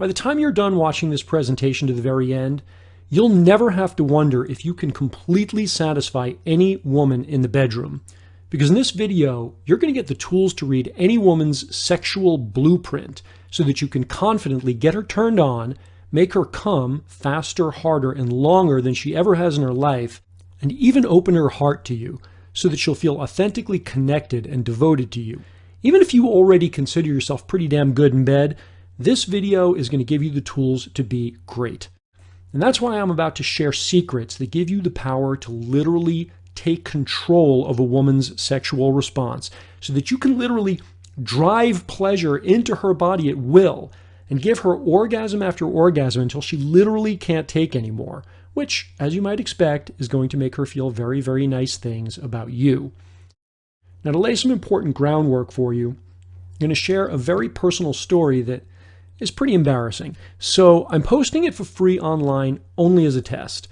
By the time you're done watching this presentation to the very end, you'll never have to wonder if you can completely satisfy any woman in the bedroom. Because in this video, you're going to get the tools to read any woman's sexual blueprint so that you can confidently get her turned on, make her come faster, harder, and longer than she ever has in her life, and even open her heart to you so that she'll feel authentically connected and devoted to you. Even if you already consider yourself pretty damn good in bed, this video is going to give you the tools to be great. And that's why I'm about to share secrets that give you the power to literally take control of a woman's sexual response so that you can literally drive pleasure into her body at will and give her orgasm after orgasm until she literally can't take anymore, which, as you might expect, is going to make her feel very, very nice things about you. Now, to lay some important groundwork for you, I'm going to share a very personal story that is pretty embarrassing. So I'm posting it for free online only as a test.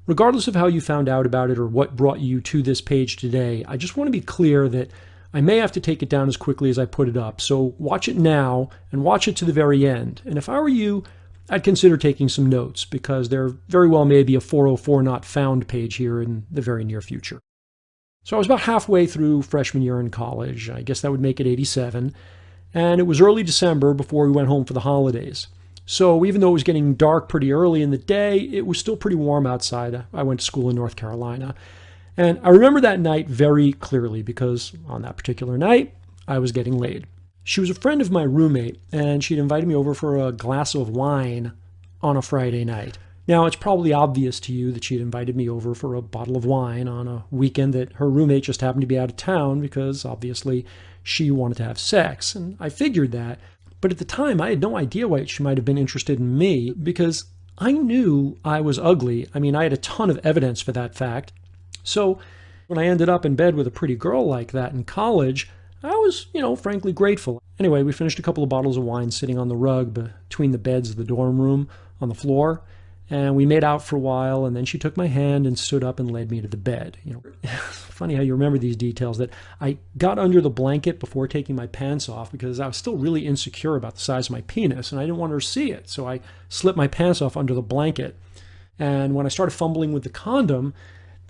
Regardless of how you found out about it or what brought you to this page today, I just want to be clear that I may have to take it down as quickly as I put it up. So watch it now and watch it to the very end. And if I were you, I'd consider taking some notes because there very well may be a 404 not found page here in the very near future. So I was about halfway through freshman year in college. I guess that would make it 87. And it was early December before we went home for the holidays. So even though it was getting dark pretty early in the day, it was still pretty warm outside. I went to school in North Carolina. And I remember that night very clearly because on that particular night, I was getting laid. She was a friend of my roommate, and she'd invited me over for a glass of wine on a Friday night. Now, it's probably obvious to you that she'd invited me over for a bottle of wine on a weekend that her roommate just happened to be out of town because obviously she wanted to have sex. And I figured that. But at the time, I had no idea why she might have been interested in me because I knew I was ugly. I mean, I had a ton of evidence for that fact. So when I ended up in bed with a pretty girl like that in college, I was, frankly grateful. Anyway, we finished a couple of bottles of wine sitting on the rug between the beds of the dorm room on the floor. And we made out for a while, and then she took my hand and stood up and led me to the bed. Funny how you remember these details, that I got under the blanket before taking my pants off because I was still really insecure about the size of my penis, and I didn't want her to see it. So I slipped my pants off under the blanket. And when I started fumbling with the condom,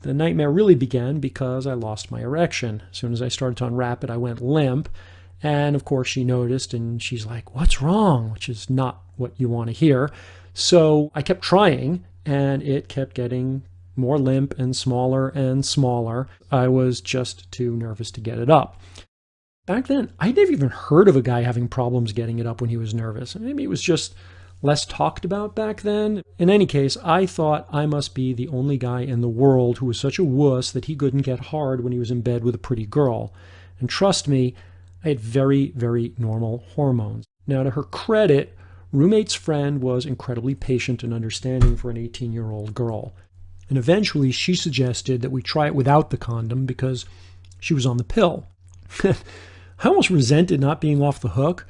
the nightmare really began because I lost my erection. As soon as I started to unwrap it, I went limp. And of course, she noticed, and she's like, "What's wrong?" Which is not what you want to hear. So I kept trying, and it kept getting more limp and smaller and smaller. I was just too nervous to get it up. Back then, I'd never even heard of a guy having problems getting it up when he was nervous. Maybe it was just less talked about back then. In any case, I thought I must be the only guy in the world who was such a wuss that he couldn't get hard when he was in bed with a pretty girl. And trust me, I had very, very normal hormones. Now, to her credit, roommate's friend was incredibly patient and understanding for an 18-year-old girl. And eventually she suggested that we try it without the condom because she was on the pill. I almost resented not being off the hook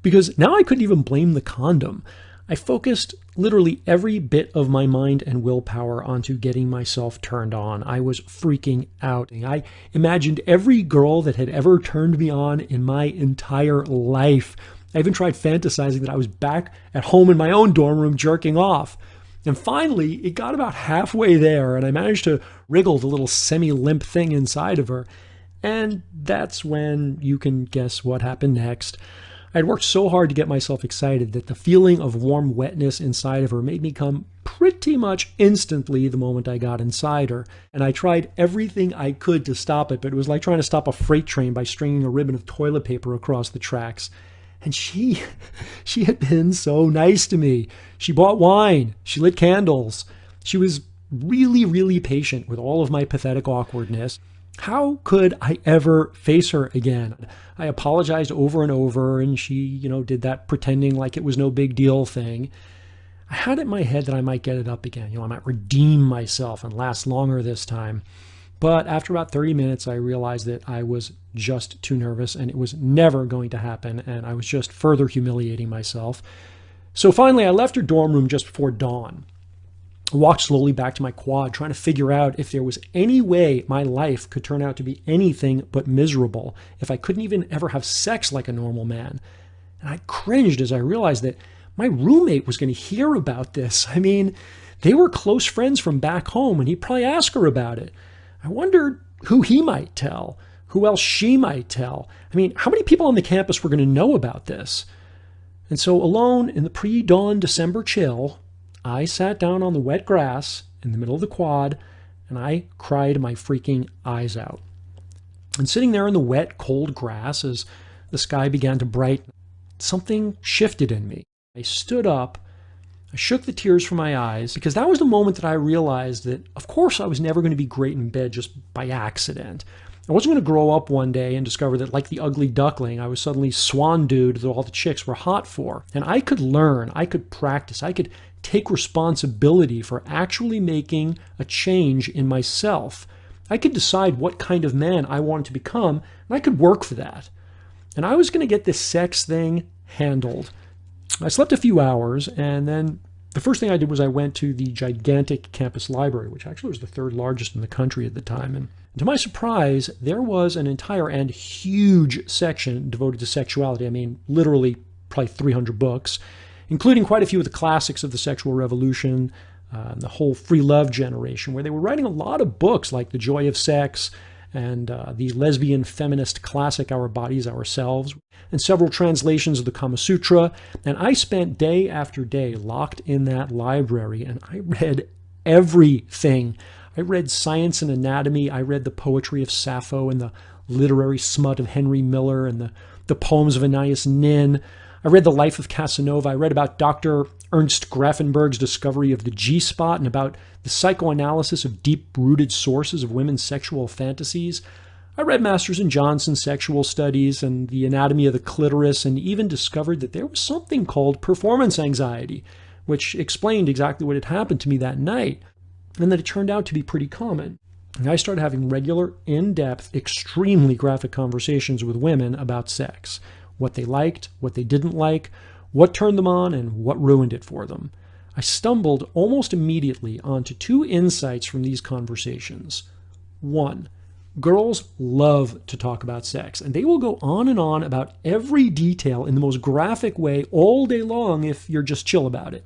because now I couldn't even blame the condom. I focused literally every bit of my mind and willpower onto getting myself turned on. I was freaking out. I imagined every girl that had ever turned me on in my entire life. I even tried fantasizing that I was back at home in my own dorm room jerking off. And finally, it got about halfway there, and I managed to wriggle the little semi-limp thing inside of her. And that's when you can guess what happened next. I'd worked so hard to get myself excited that the feeling of warm wetness inside of her made me come pretty much instantly the moment I got inside her. And I tried everything I could to stop it, but it was like trying to stop a freight train by stringing a ribbon of toilet paper across the tracks. And she had been so nice to me. She bought wine. She lit candles. She was really, really patient with all of my pathetic awkwardness. How could I ever face her again? I apologized over and over, and she, did that pretending like it was no big deal thing. I had it in my head that I might get it up again. I might redeem myself and last longer this time. But after about 30 minutes, I realized that I was just too nervous and it was never going to happen, and I was just further humiliating myself. So finally, I left her dorm room just before dawn. I walked slowly back to my quad, trying to figure out if there was any way my life could turn out to be anything but miserable, if I couldn't even ever have sex like a normal man. And I cringed as I realized that my roommate was going to hear about this. I mean, they were close friends from back home, and he'd probably ask her about it. I wondered who he might tell, who else she might tell. I mean, how many people on the campus were going to know about this? And so alone in the pre-dawn December chill, I sat down on the wet grass in the middle of the quad, and I cried my freaking eyes out. And sitting there in the wet, cold grass as the sky began to brighten, something shifted in me. I stood up, I shook the tears from my eyes, because that was the moment that I realized that, of course, I was never going to be great in bed just by accident. I wasn't going to grow up one day and discover that, like the ugly duckling, I was suddenly swan dude that all the chicks were hot for. And I could learn, I could practice, I could take responsibility for actually making a change in myself. I could decide what kind of man I wanted to become, and I could work for that. And I was going to get this sex thing handled. I slept a few hours, and then the first thing I did was I went to the gigantic campus library, which actually was the third largest in the country at the time. And to my surprise, there was an entire and huge section devoted to sexuality. I mean, literally probably 300 books, including quite a few of the classics of the sexual revolution, the whole free love generation, where they were writing a lot of books like The Joy of Sex and the lesbian feminist classic Our Bodies, Ourselves, and several translations of the Kama Sutra. And I spent day after day locked in that library, and I read everything. I read science and anatomy. I read the poetry of Sappho and the literary smut of Henry Miller and the poems of Anais Nin. I read The Life of Casanova. I read about Dr. Ernst Grafenberg's discovery of the G-spot and about the psychoanalysis of deep-rooted sources of women's sexual fantasies. I read Masters and Johnson's sexual studies and the anatomy of the clitoris, and even discovered that there was something called performance anxiety, which explained exactly what had happened to me that night, and that it turned out to be pretty common. And I started having regular, in-depth, extremely graphic conversations with women about sex, what they liked, what they didn't like, what turned them on, and what ruined it for them. I stumbled almost immediately onto two insights from these conversations. One, girls love to talk about sex, and they will go on and on about every detail in the most graphic way all day long if you're just chill about it.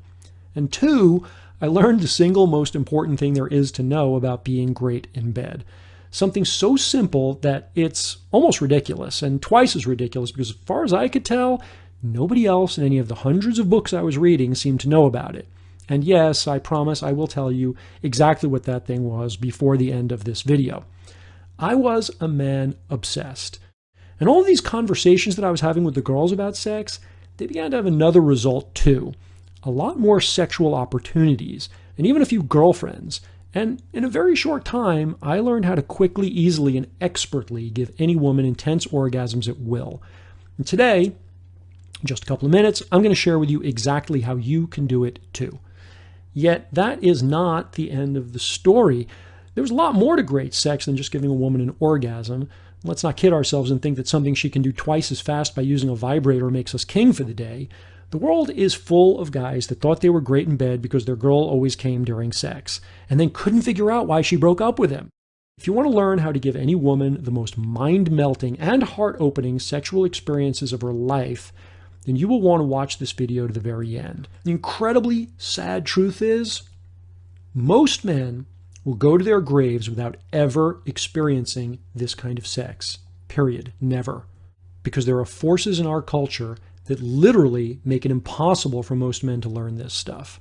And two, I learned the single most important thing there is to know about being great in bed. Something so simple that it's almost ridiculous, and twice as ridiculous because as far as I could tell, nobody else in any of the hundreds of books I was reading seemed to know about it. And yes, I promise I will tell you exactly what that thing was before the end of this video. I was a man obsessed. And all of these conversations that I was having with the girls about sex, they began to have another result too. A lot more sexual opportunities, and even a few girlfriends. And in a very short time, I learned how to quickly, easily, and expertly give any woman intense orgasms at will. And today, in just a couple of minutes, I'm going to share with you exactly how you can do it too. Yet that is not the end of the story. There's a lot more to great sex than just giving a woman an orgasm. Let's not kid ourselves and think that something she can do twice as fast by using a vibrator makes us king for the day. The world is full of guys that thought they were great in bed because their girl always came during sex, and then couldn't figure out why she broke up with him. If you want to learn how to give any woman the most mind-melting and heart-opening sexual experiences of her life, then you will want to watch this video to the very end. The incredibly sad truth is, most men will go to their graves without ever experiencing this kind of sex. Period. Never. Because there are forces in our culture that literally make it impossible for most men to learn this stuff.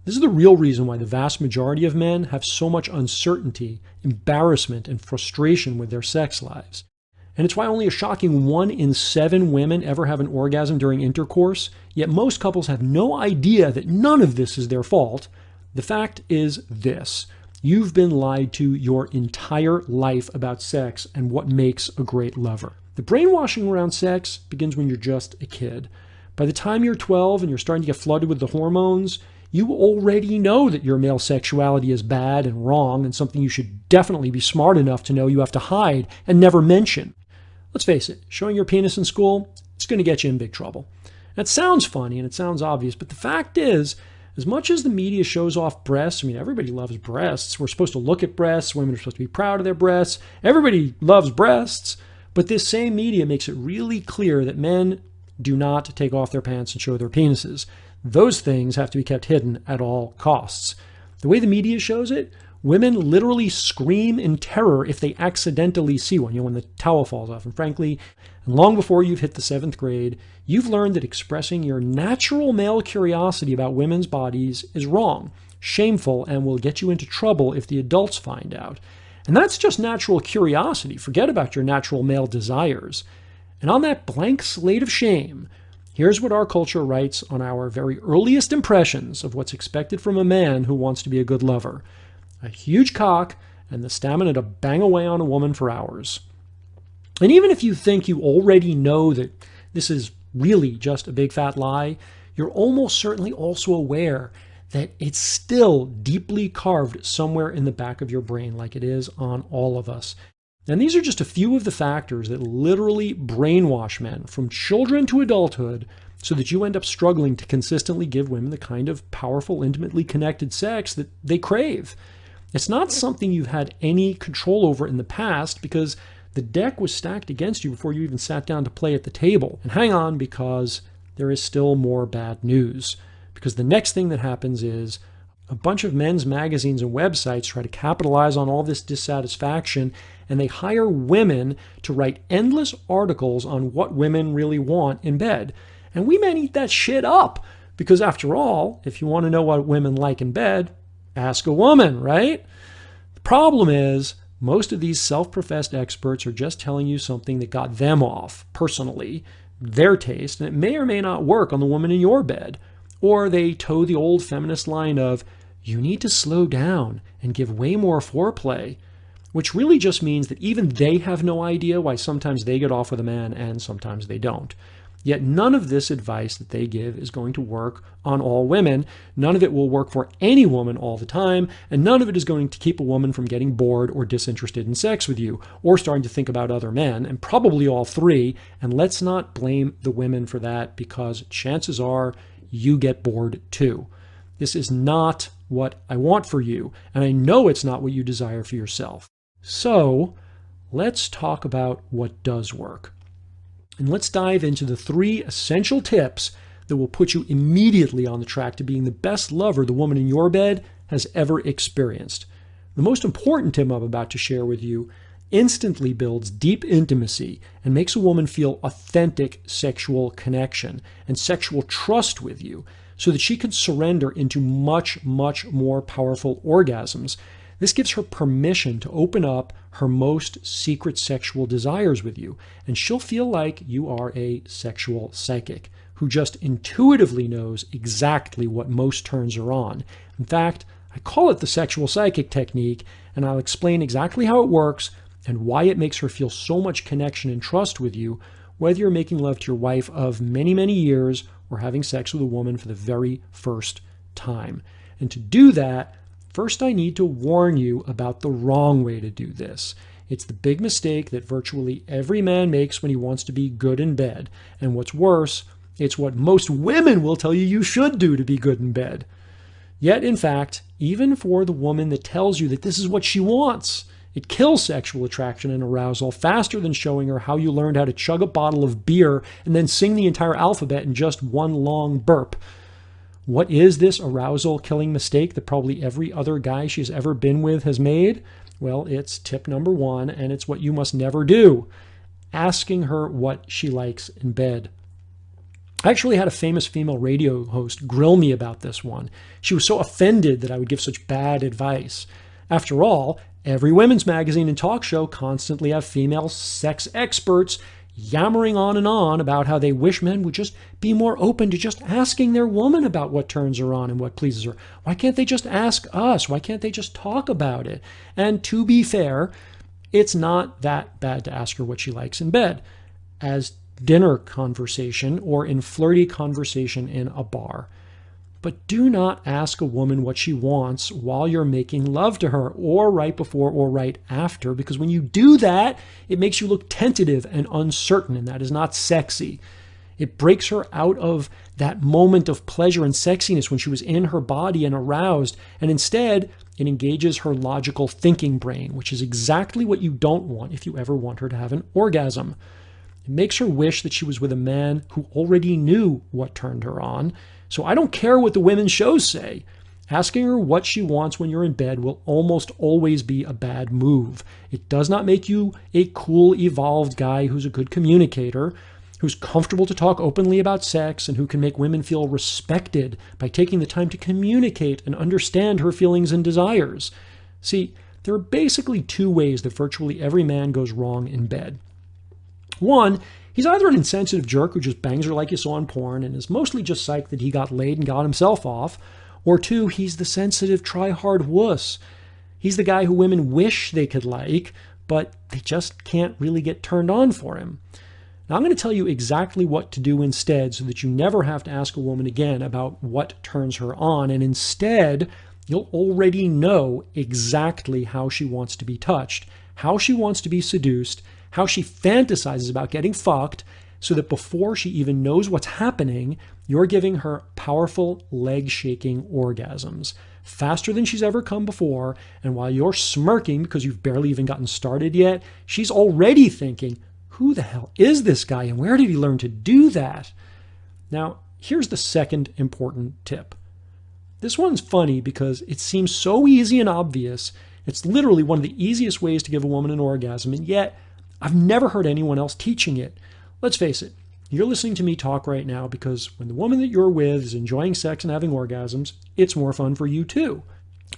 This is the real reason why the vast majority of men have so much uncertainty, embarrassment, and frustration with their sex lives. And it's why only a shocking 1 in 7 women ever have an orgasm during intercourse, yet most couples have no idea that none of this is their fault. The fact is this: you've been lied to your entire life about sex and what makes a great lover. The brainwashing around sex begins when you're just a kid. By the time you're 12 and you're starting to get flooded with the hormones, you already know that your male sexuality is bad and wrong and something you should definitely be smart enough to know you have to hide and never mention. Let's face it, showing your penis in school, it's going to get you in big trouble. That sounds funny and it sounds obvious, but the fact is, as much as the media shows off breasts, I mean, everybody loves breasts. We're supposed to look at breasts. Women are supposed to be proud of their breasts. Everybody loves breasts. But this same media makes it really clear that men do not take off their pants and show their penises. those things have to be kept hidden at all costs. The way the media shows it, women literally scream in terror if they accidentally see one, when the towel falls off. And frankly, long before you've hit the 7th grade, you've learned that expressing your natural male curiosity about women's bodies is wrong, shameful, and will get you into trouble if the adults find out. And that's just natural curiosity. Forget about your natural male desires. And on that blank slate of shame, here's what our culture writes on our very earliest impressions of what's expected from a man who wants to be a good lover. A huge cock and the stamina to bang away on a woman for hours. And even if you think you already know that this is really just a big fat lie, you're almost certainly also aware that it's still deeply carved somewhere in the back of your brain, like it is on all of us. And these are just a few of the factors that literally brainwash men from children to adulthood so that you end up struggling to consistently give women the kind of powerful, intimately connected sex that they crave. It's not something you've had any control over in the past because the deck was stacked against you before you even sat down to play at the table. And hang on, because there is still more bad news. Because the next thing that happens is a bunch of men's magazines and websites try to capitalize on all this dissatisfaction, and they hire women to write endless articles on what women really want in bed. And we men eat that shit up. Because after all, if you want to know what women like in bed, ask a woman, right? The problem is, most of these self-professed experts are just telling you something that got them off, personally, their taste, and it may or may not work on the woman in your bed. Or they toe the old feminist line of, you need to slow down and give way more foreplay, which really just means that even they have no idea why sometimes they get off with a man and sometimes they don't. Yet none of this advice that they give is going to work on all women. None of it will work for any woman all the time, and none of it is going to keep a woman from getting bored or disinterested in sex with you, or starting to think about other men, and probably all three. And let's not blame the women for that, because chances are you get bored too. This is not what I want for you, and I know it's not what you desire for yourself. So let's talk about what does work. And let's dive into the 3 essential tips that will put you immediately on the track to being the best lover the woman in your bed has ever experienced. The most important tip I'm about to share with you instantly builds deep intimacy and makes a woman feel authentic sexual connection and sexual trust with you so that she can surrender into much, much more powerful orgasms. This gives her permission to open up her most secret sexual desires with you, and she'll feel like you are a sexual psychic who just intuitively knows exactly what most turns her on. In fact, I call it the sexual psychic technique, and I'll explain exactly how it works and why it makes her feel so much connection and trust with you, whether you're making love to your wife of many, many years or having sex with a woman for the very first time. And to do that, first, I need to warn you about the wrong way to do this. It's the big mistake that virtually every man makes when he wants to be good in bed. And what's worse, it's what most women will tell you you should do to be good in bed. Yet, in fact, even for the woman that tells you that this is what she wants, it kills sexual attraction and arousal faster than showing her how you learned how to chug a bottle of beer and then sing the entire alphabet in just one long burp. What is this arousal-killing mistake that probably every other guy she's ever been with has made? Well, it's tip number 1, and it's what you must never do. Asking her what she likes in bed. I actually had a famous female radio host grill me about this one. She was so offended that I would give such bad advice. After all, every women's magazine and talk show constantly have female sex experts yammering on about how they wish men would just be more open to just asking their woman about what turns her on and what pleases her. Why can't they just ask us? Why can't they just talk about it? And to be fair, it's not that bad to ask her what she likes in bed as dinner conversation or in flirty conversation in a bar. But do not ask a woman what she wants while you're making love to her, or right before or right after, because when you do that, it makes you look tentative and uncertain, and that is not sexy. It breaks her out of that moment of pleasure and sexiness when she was in her body and aroused, and instead, it engages her logical thinking brain, which is exactly what you don't want if you ever want her to have an orgasm. It makes her wish that she was with a man who already knew what turned her on, So I don't care what the women's shows say. Asking her what she wants when you're in bed will almost always be a bad move. It does not make you a cool, evolved guy who's a good communicator, who's comfortable to talk openly about sex, and who can make women feel respected by taking the time to communicate and understand her feelings and desires. See, there are basically two ways that virtually every man goes wrong in bed. One, he's either an insensitive jerk who just bangs her like you saw in porn and is mostly just psyched that he got laid and got himself off. Or two, he's the sensitive, try-hard wuss. He's the guy who women wish they could like, but they just can't really get turned on for him. Now, I'm going to tell you exactly what to do instead so that you never have to ask a woman again about what turns her on, and instead, you'll already know exactly how she wants to be touched, how she wants to be seduced, how she fantasizes about getting fucked, so that before she even knows what's happening, you're giving her powerful, leg-shaking orgasms, faster than she's ever come before, and while you're smirking because you've barely even gotten started yet, she's already thinking, who the hell is this guy and where did he learn to do that? Now, here's the second important tip. This one's funny because it seems so easy and obvious. It's literally one of the easiest ways to give a woman an orgasm, and yet I've never heard anyone else teaching it. Let's face it, you're listening to me talk right now because when the woman that you're with is enjoying sex and having orgasms, it's more fun for you too.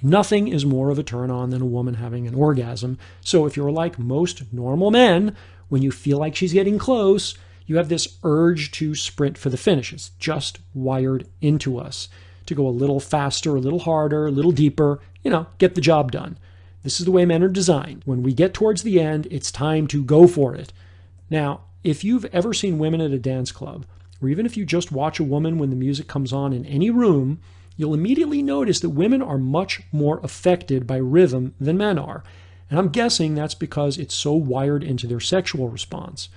Nothing is more of a turn on than a woman having an orgasm. So if you're like most normal men, when you feel like she's getting close, you have this urge to sprint for the finish. It's just wired into us to go a little faster, a little harder, a little deeper, get the job done. This is the way men are designed. When we get towards the end, it's time to go for it. Now, if you've ever seen women at a dance club, or even if you just watch a woman when the music comes on in any room, you'll immediately notice that women are much more affected by rhythm than men are. And I'm guessing that's because it's so wired into their sexual response.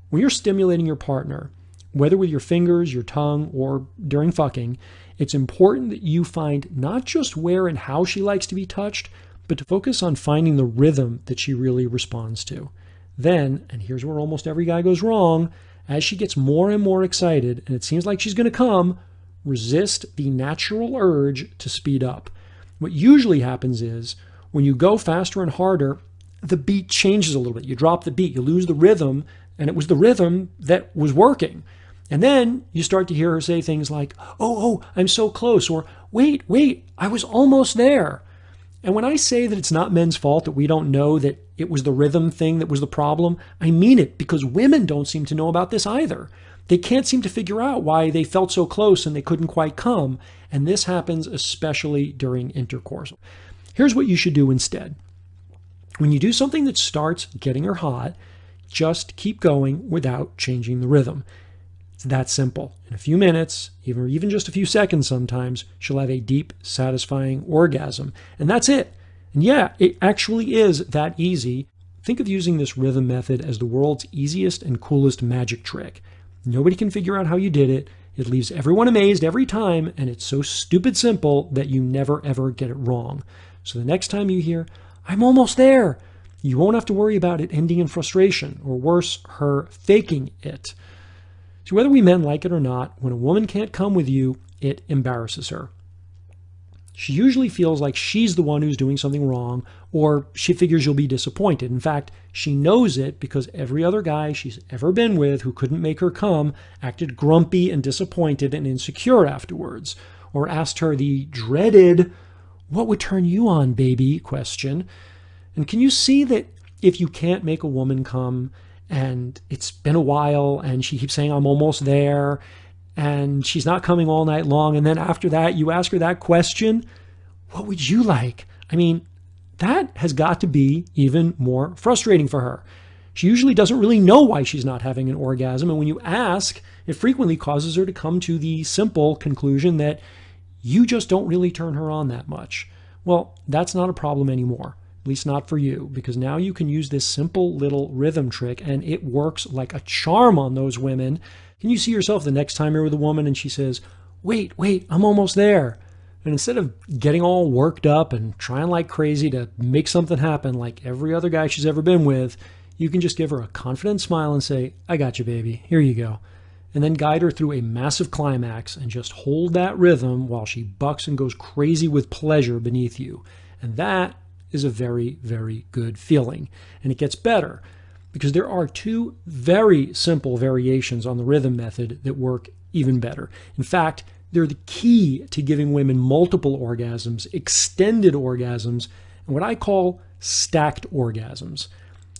When you're stimulating your partner, whether with your fingers, your tongue, or during fucking, it's important that you find not just where and how she likes to be touched, but to focus on finding the rhythm that she really responds to. Then, and here's where almost every guy goes wrong, as she gets more and more excited and it seems like she's going to come, resist the natural urge to speed up. What usually happens is when you go faster and harder, the beat changes a little bit. You drop the beat, you lose the rhythm, and it was the rhythm that was working. And then you start to hear her say things like, oh, I'm so close, or wait, I was almost there. And when I say that it's not men's fault that we don't know that it was the rhythm thing that was the problem, I mean it because women don't seem to know about this either. They can't seem to figure out why they felt so close and they couldn't quite come. And this happens especially during intercourse. Here's what you should do instead. When you do something that starts getting her hot, just keep going without changing the rhythm. It's that simple. In a few minutes, even just a few seconds sometimes, she'll have a deep, satisfying orgasm. And that's it. And yeah, it actually is that easy. Think of using this rhythm method as the world's easiest and coolest magic trick. Nobody can figure out how you did it. It leaves everyone amazed every time, and it's so stupid simple that you never ever get it wrong. So the next time you hear, I'm almost there, you won't have to worry about it ending in frustration, or worse, her faking it. So whether we men like it or not, when a woman can't come with you, it embarrasses her. She usually feels like she's the one who's doing something wrong, or she figures you'll be disappointed. In fact, she knows it because every other guy she's ever been with who couldn't make her come acted grumpy and disappointed and insecure afterwards, or asked her the dreaded, what would turn you on, baby, question. And can you see that if you can't make a woman come, and it's been a while, and she keeps saying, I'm almost there, and she's not coming all night long, and then after that, you ask her that question, what would you like? I mean, that has got to be even more frustrating for her. She usually doesn't really know why she's not having an orgasm, and when you ask, it frequently causes her to come to the simple conclusion that you just don't really turn her on that much. Well, that's not a problem anymore. At least not for you, because now you can use this simple little rhythm trick and it works like a charm on those women. Can you see yourself the next time you're with a woman and she says, wait, I'm almost there? And instead of getting all worked up and trying like crazy to make something happen like every other guy she's ever been with, you can just give her a confident smile and say, I got you, baby. Here you go. and then guide her through a massive climax and just hold that rhythm while she bucks and goes crazy with pleasure beneath you. And that is a very, very good feeling. And it gets better because there are two very simple variations on the rhythm method that work even better. In fact, they're the key to giving women multiple orgasms, extended orgasms, and what I call stacked orgasms.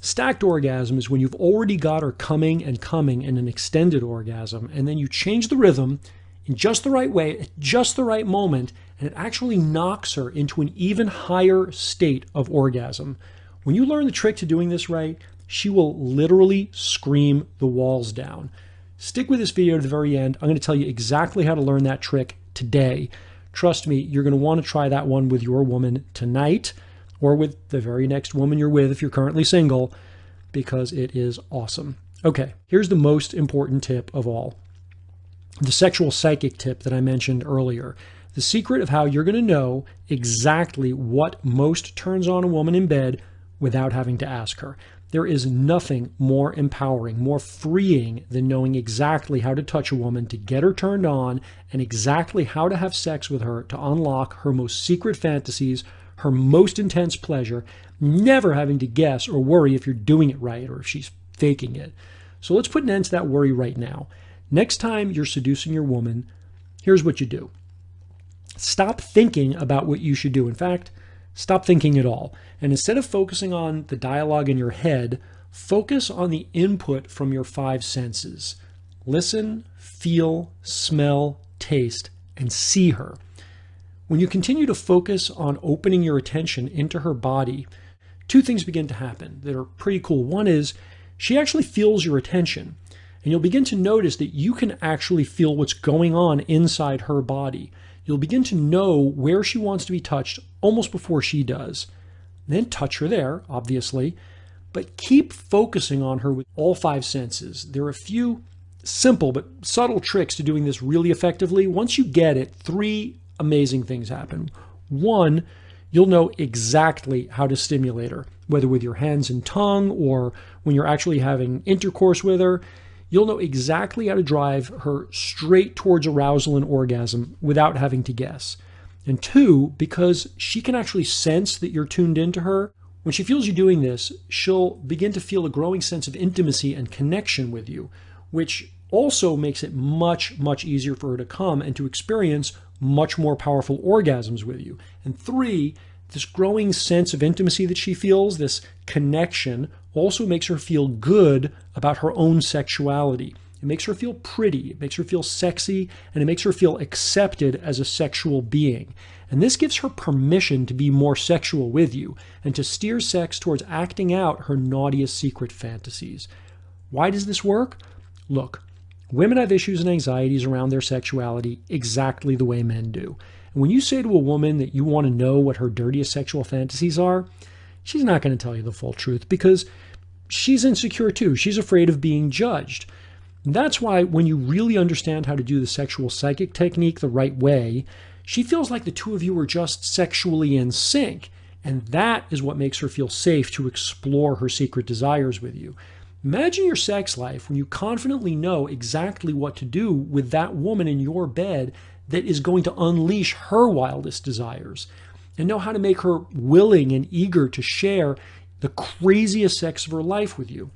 Stacked orgasm is when you've already got her coming and coming in an extended orgasm, and then you change the rhythm in just the right way, at just the right moment, and it actually knocks her into an even higher state of orgasm. When you learn the trick to doing this right, she will literally scream the walls down. Stick with this video to the very end. I'm going to tell you exactly how to learn that trick today. Trust me, you're going to want to try that one with your woman tonight or with the very next woman you're with if you're currently single, because it is awesome. Okay, here's the most important tip of all. The sexual psychic tip that I mentioned earlier. The secret of how you're going to know exactly what most turns on a woman in bed without having to ask her. There is nothing more empowering, more freeing than knowing exactly how to touch a woman to get her turned on and exactly how to have sex with her to unlock her most secret fantasies, her most intense pleasure, never having to guess or worry if you're doing it right or if she's faking it. So let's put an end to that worry right now. Next time you're seducing your woman, here's what you do. Stop thinking about what you should do. In fact, stop thinking at all. And instead of focusing on the dialogue in your head, focus on the input from your five senses. Listen, feel, smell, taste, and see her. When you continue to focus on opening your attention into her body, two things begin to happen that are pretty cool. One is she actually feels your attention, and you'll begin to notice that you can actually feel what's going on inside her body. You'll begin to know where she wants to be touched almost before she does. Then touch her there, obviously, but keep focusing on her with all five senses. There are a few simple but subtle tricks to doing this really effectively. Once you get it, three amazing things happen. One, you'll know exactly how to stimulate her, whether with your hands and tongue or when you're actually having intercourse with her. You'll know exactly how to drive her straight towards arousal and orgasm without having to guess. And two, because she can actually sense that you're tuned into her, when she feels you doing this, she'll begin to feel a growing sense of intimacy and connection with you, which also makes it much, much easier for her to come and to experience much more powerful orgasms with you. And three, this growing sense of intimacy that she feels, this connection, also makes her feel good about her own sexuality. It makes her feel pretty, it makes her feel sexy, and it makes her feel accepted as a sexual being. And this gives her permission to be more sexual with you and to steer sex towards acting out her naughtiest secret fantasies. Why does this work? Look, women have issues and anxieties around their sexuality exactly the way men do. And when you say to a woman that you want to know what her dirtiest sexual fantasies are, she's not going to tell you the full truth because she's insecure too. She's afraid of being judged. And that's why when you really understand how to do the sexual psychic technique the right way, she feels like the two of you are just sexually in sync. And that is what makes her feel safe to explore her secret desires with you. Imagine your sex life when you confidently know exactly what to do with that woman in your bed that is going to unleash her wildest desires, and know how to make her willing and eager to share the craziest sex of her life with you.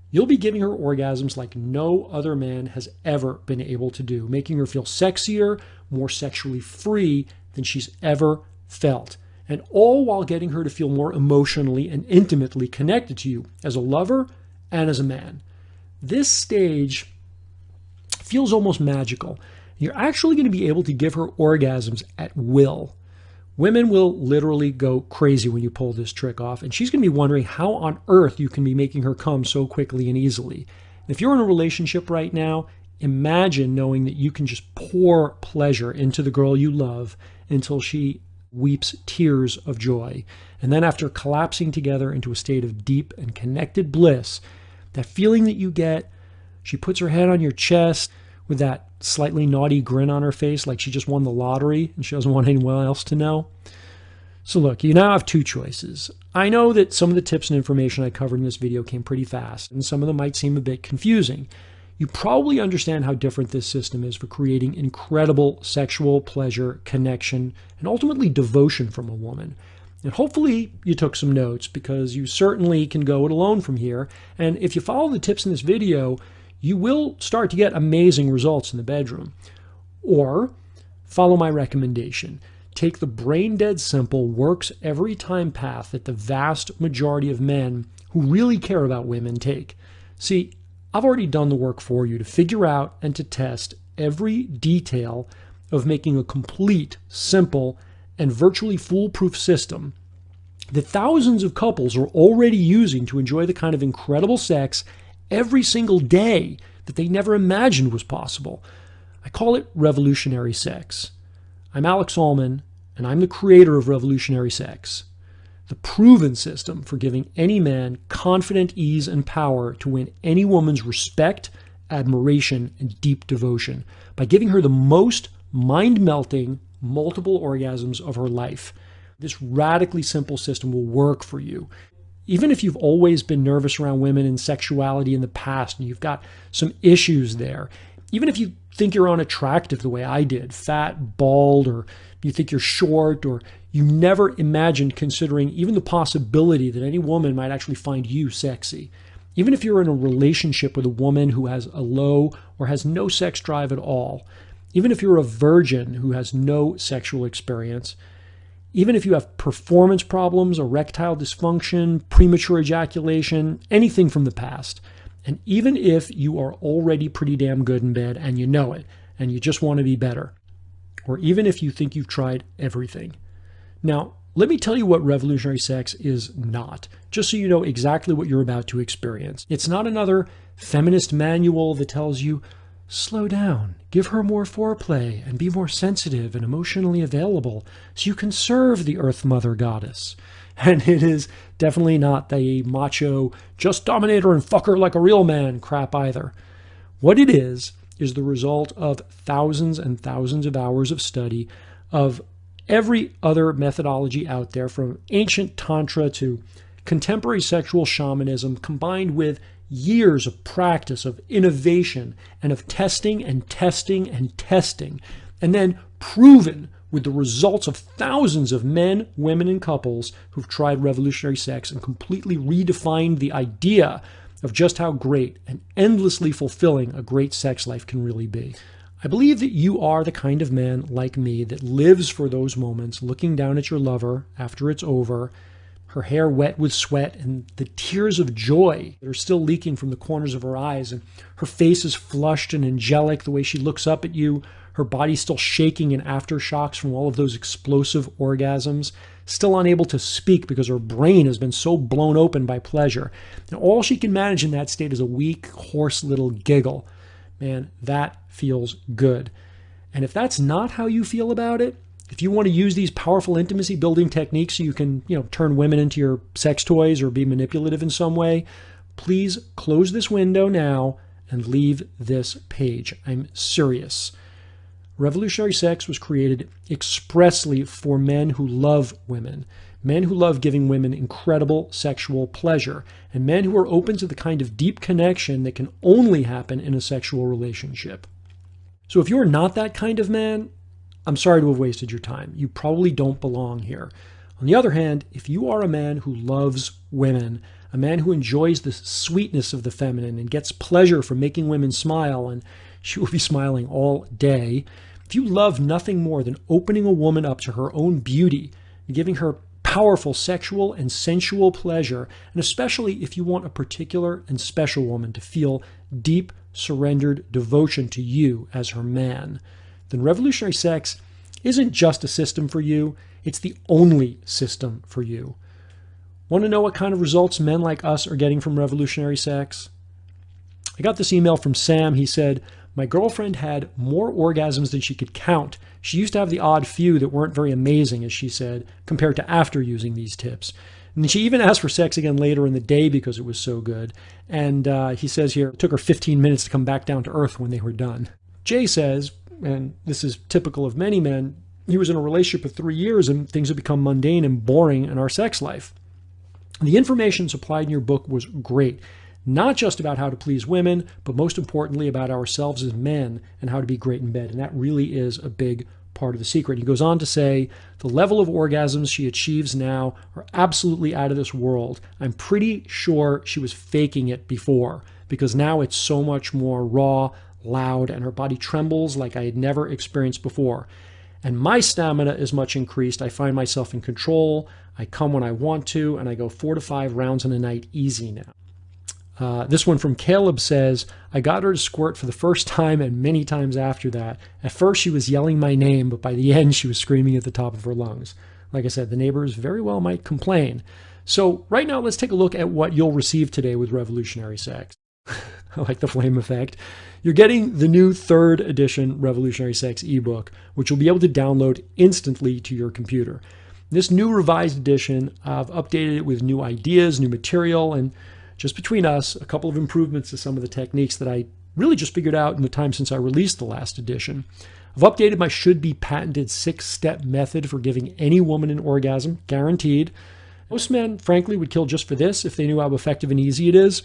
You'll be giving her orgasms like no other man has ever been able to do, making her feel sexier, more sexually free than she's ever felt, and all while getting her to feel more emotionally and intimately connected to you as a lover and as a man. This stage feels almost magical. You're actually going to be able to give her orgasms at will. Women will literally go crazy when you pull this trick off, and she's going to be wondering how on earth you can be making her come so quickly and easily. If you're in a relationship right now, imagine knowing that you can just pour pleasure into the girl you love until she weeps tears of joy. And then after collapsing together into a state of deep and connected bliss, that feeling that you get, she puts her head on your chest with that slightly naughty grin on her face like she just won the lottery and she doesn't want anyone else to know. So look, you now have two choices. I know that some of the tips and information I covered in this video came pretty fast, and some of them might seem a bit confusing. you probably understand how different this system is for creating incredible sexual pleasure, connection, and ultimately devotion from a woman. And hopefully you took some notes, because you certainly can go it alone from here. And if you follow the tips in this video, you will start to get amazing results in the bedroom. Or follow my recommendation. Take the brain dead simple, works every time path that the vast majority of men who really care about women take. See, I've already done the work for you to figure out and to test every detail of making a complete, simple, and virtually foolproof system that thousands of couples are already using to enjoy the kind of incredible sex every single day that they never imagined was possible. I call it revolutionary sex. I'm Alex Allman, and I'm the creator of Revolutionary Sex, the proven system for giving any man confident ease and power to win any woman's respect, admiration, and deep devotion by giving her the most mind-melting multiple orgasms of her life. This radically simple system will work for you. Even if you've always been nervous around women and sexuality in the past and you've got some issues there, even if you think you're unattractive the way I did, fat, bald, or you think you're short, or you never imagined considering even the possibility that any woman might actually find you sexy. Even if you're in a relationship with a woman who has a low or has no sex drive at all, even if you're a virgin who has no sexual experience, even if you have performance problems, erectile dysfunction, premature ejaculation, anything from the past, and even if you are already pretty damn good in bed and you know it, and you just want to be better, or even if you think you've tried everything. Now, let me tell you what revolutionary sex is not, just so you know exactly what you're about to experience. It's not another feminist manual that tells you, slow down, give her more foreplay, and be more sensitive and emotionally available so you can serve the Earth Mother Goddess. And it is definitely not the macho, just dominate her and fuck her like a real man crap either. What it is the result of thousands and thousands of hours of study of every other methodology out there, from ancient tantra to contemporary sexual shamanism, combined with years of practice, of innovation, and of testing and testing and testing, and then proven with the results of thousands of men, women, and couples who've tried revolutionary sex and completely redefined the idea of just how great and endlessly fulfilling a great sex life can really be. I believe that you are the kind of man like me that lives for those moments, looking down at your lover after it's over, her hair wet with sweat and the tears of joy that are still leaking from the corners of her eyes, and her face is flushed and angelic the way she looks up at you, her body still shaking in aftershocks from all of those explosive orgasms, still unable to speak because her brain has been so blown open by pleasure. And all she can manage in that state is a weak, hoarse little giggle. Man, that feels good. And if that's not how you feel about it, if you want to use these powerful intimacy building techniques so you can, turn women into your sex toys or be manipulative in some way, please close this window now and leave this page. I'm serious. Revolutionary sex was created expressly for men who love women, men who love giving women incredible sexual pleasure, and men who are open to the kind of deep connection that can only happen in a sexual relationship. So if you're not that kind of man, I'm sorry to have wasted your time. You probably don't belong here. On the other hand, if you are a man who loves women, a man who enjoys the sweetness of the feminine and gets pleasure from making women smile, and she will be smiling all day, if you love nothing more than opening a woman up to her own beauty and giving her powerful sexual and sensual pleasure, and especially if you want a particular and special woman to feel deep, surrendered devotion to you as her man, then revolutionary sex isn't just a system for you, it's the only system for you. Want to know what kind of results men like us are getting from revolutionary sex? I got this email from Sam. He said, my girlfriend had more orgasms than she could count. She used to have the odd few that weren't very amazing, as she said, compared to after using these tips. And she even asked for sex again later in the day because it was so good. And he says here, it took her 15 minutes to come back down to earth when they were done. Jay says, and this is typical of many men, he was in a relationship for 3 years and things had become mundane and boring in our sex life. The information supplied in your book was great. not just about how to please women, but most importantly about ourselves as men and how to be great in bed. And that really is a big part of the secret. He goes on to say, the level of orgasms she achieves now are absolutely out of this world. I'm pretty sure she was faking it before, because now it's so much more raw, loud, and her body trembles like I had never experienced before. And my stamina is much increased. I find myself in control. I come when I want to, and I go 4 to 5 rounds in a night easy now. This one from Caleb says, I got her to squirt for the first time and many times after that. At first she was yelling my name, but by the end she was screaming at the top of her lungs. Like I said, the neighbors very well might complain. So right now let's take a look at what you'll receive today with Revolutionary Sex. I like the flame effect. You're getting the new 3rd edition Revolutionary Sex ebook, which you'll be able to download instantly to your computer. This new revised edition, I've updated it with new ideas, new material, and just between us, a couple of improvements to some of the techniques that I really just figured out in the time since I released the last edition. I've updated my should-be patented 6-step method for giving any woman an orgasm, guaranteed. Most men, frankly, would kill just for this if they knew how effective and easy it is.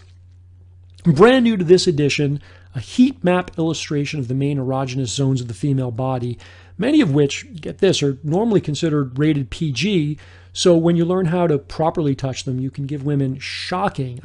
Brand new to this edition, a heat map illustration of the main erogenous zones of the female body, many of which, get this, are normally considered rated PG. So when you learn how to properly touch them, you can give women shocking,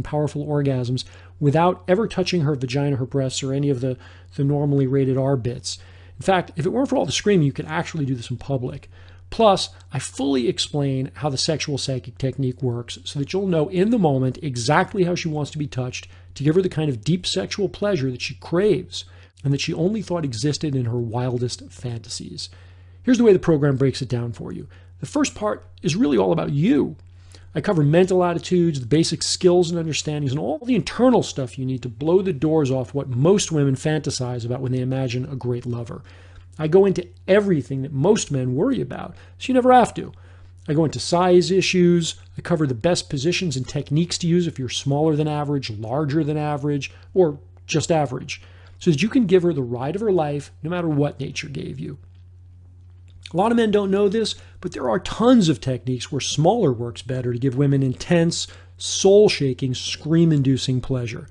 powerful orgasms without ever touching her vagina, her breasts, or any of the normally rated R bits. In fact, if it weren't for all the screaming, you could actually do this in public. Plus, I fully explain how the sexual psychic technique works so that you'll know in the moment exactly how she wants to be touched to give her the kind of deep sexual pleasure that she craves and that she only thought existed in her wildest fantasies. Here's the way the program breaks it down for you. The first part is really all about you. I cover mental attitudes, the basic skills and understandings, and all the internal stuff you need to blow the doors off what most women fantasize about when they imagine a great lover. I go into everything that most men worry about, so you never have to. I go into size issues. I cover the best positions and techniques to use if you're smaller than average, larger than average, or just average, so that you can give her the ride of her life no matter what nature gave you. A lot of men don't know this, but there are tons of techniques where smaller works better to give women intense, soul-shaking, scream-inducing pleasure.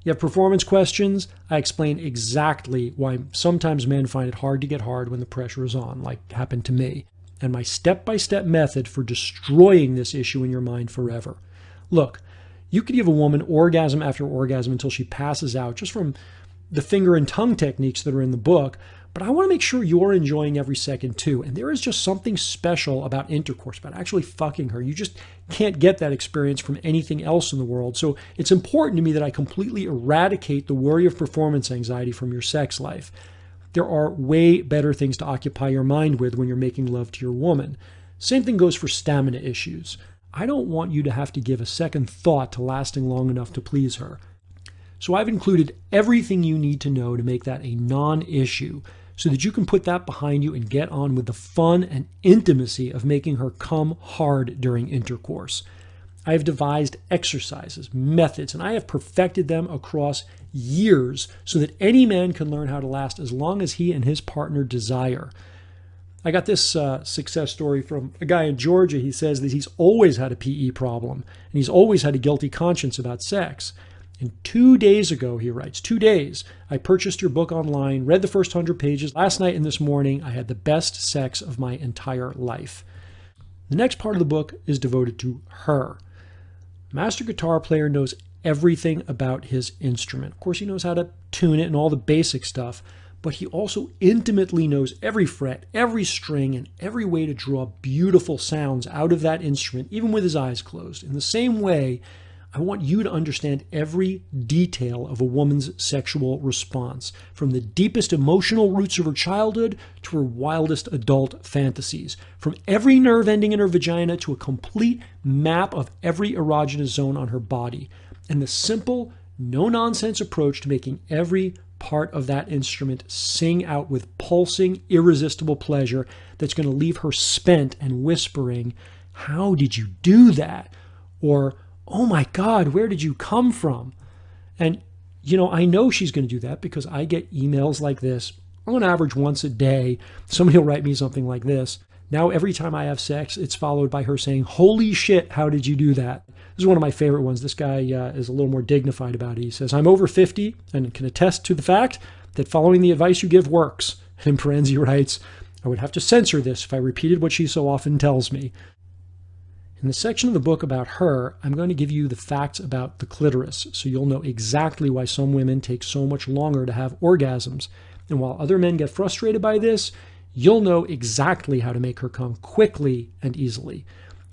You have performance questions? I explain exactly why sometimes men find it hard to get hard when the pressure is on, like happened to me, and my step-by-step method for destroying this issue in your mind forever. Look, you could give a woman orgasm after orgasm until she passes out just from the finger and tongue techniques that are in the book, but I want to make sure you're enjoying every second too. And there is just something special about intercourse, about actually fucking her. You just can't get that experience from anything else in the world. So it's important to me that I completely eradicate the worry of performance anxiety from your sex life. There are way better things to occupy your mind with when you're making love to your woman. Same thing goes for stamina issues. I don't want you to have to give a second thought to lasting long enough to please her. So I've included everything you need to know to make that a non-issue so that you can put that behind you and get on with the fun and intimacy of making her come hard during intercourse. I have devised exercises, methods, and I have perfected them across years so that any man can learn how to last as long as he and his partner desire. I got this success story from a guy in Georgia. He says that he's always had a PE problem and he's always had a guilty conscience about sex. And 2 days ago, he writes, 2 days, I purchased your book online, read the first 100 pages. Last night and this morning, I had the best sex of my entire life. The next part of the book is devoted to her. Master guitar player knows everything about his instrument. Of course, he knows how to tune it and all the basic stuff, but he also intimately knows every fret, every string, and every way to draw beautiful sounds out of that instrument, even with his eyes closed. In the same way, I want you to understand every detail of a woman's sexual response, from the deepest emotional roots of her childhood to her wildest adult fantasies, from every nerve ending in her vagina to a complete map of every erogenous zone on her body, and the simple, no-nonsense approach to making every part of that instrument sing out with pulsing, irresistible pleasure that's going to leave her spent and whispering, "How did you do that?" Or, "Oh my God, where did you come from?" And, I know she's going to do that because I get emails like this on average once a day. Somebody will write me something like this. Now every time I have sex, it's followed by her saying, "Holy shit, how did you do that?" This is one of my favorite ones. This guy is a little more dignified about it. He says, "I'm over 50 and can attest to the fact that following the advice you give works." And in parentheses he writes, "I would have to censor this if I repeated what she so often tells me." In the section of the book about her, I'm going to give you the facts about the clitoris, so you'll know exactly why some women take so much longer to have orgasms. And while other men get frustrated by this, you'll know exactly how to make her come quickly and easily.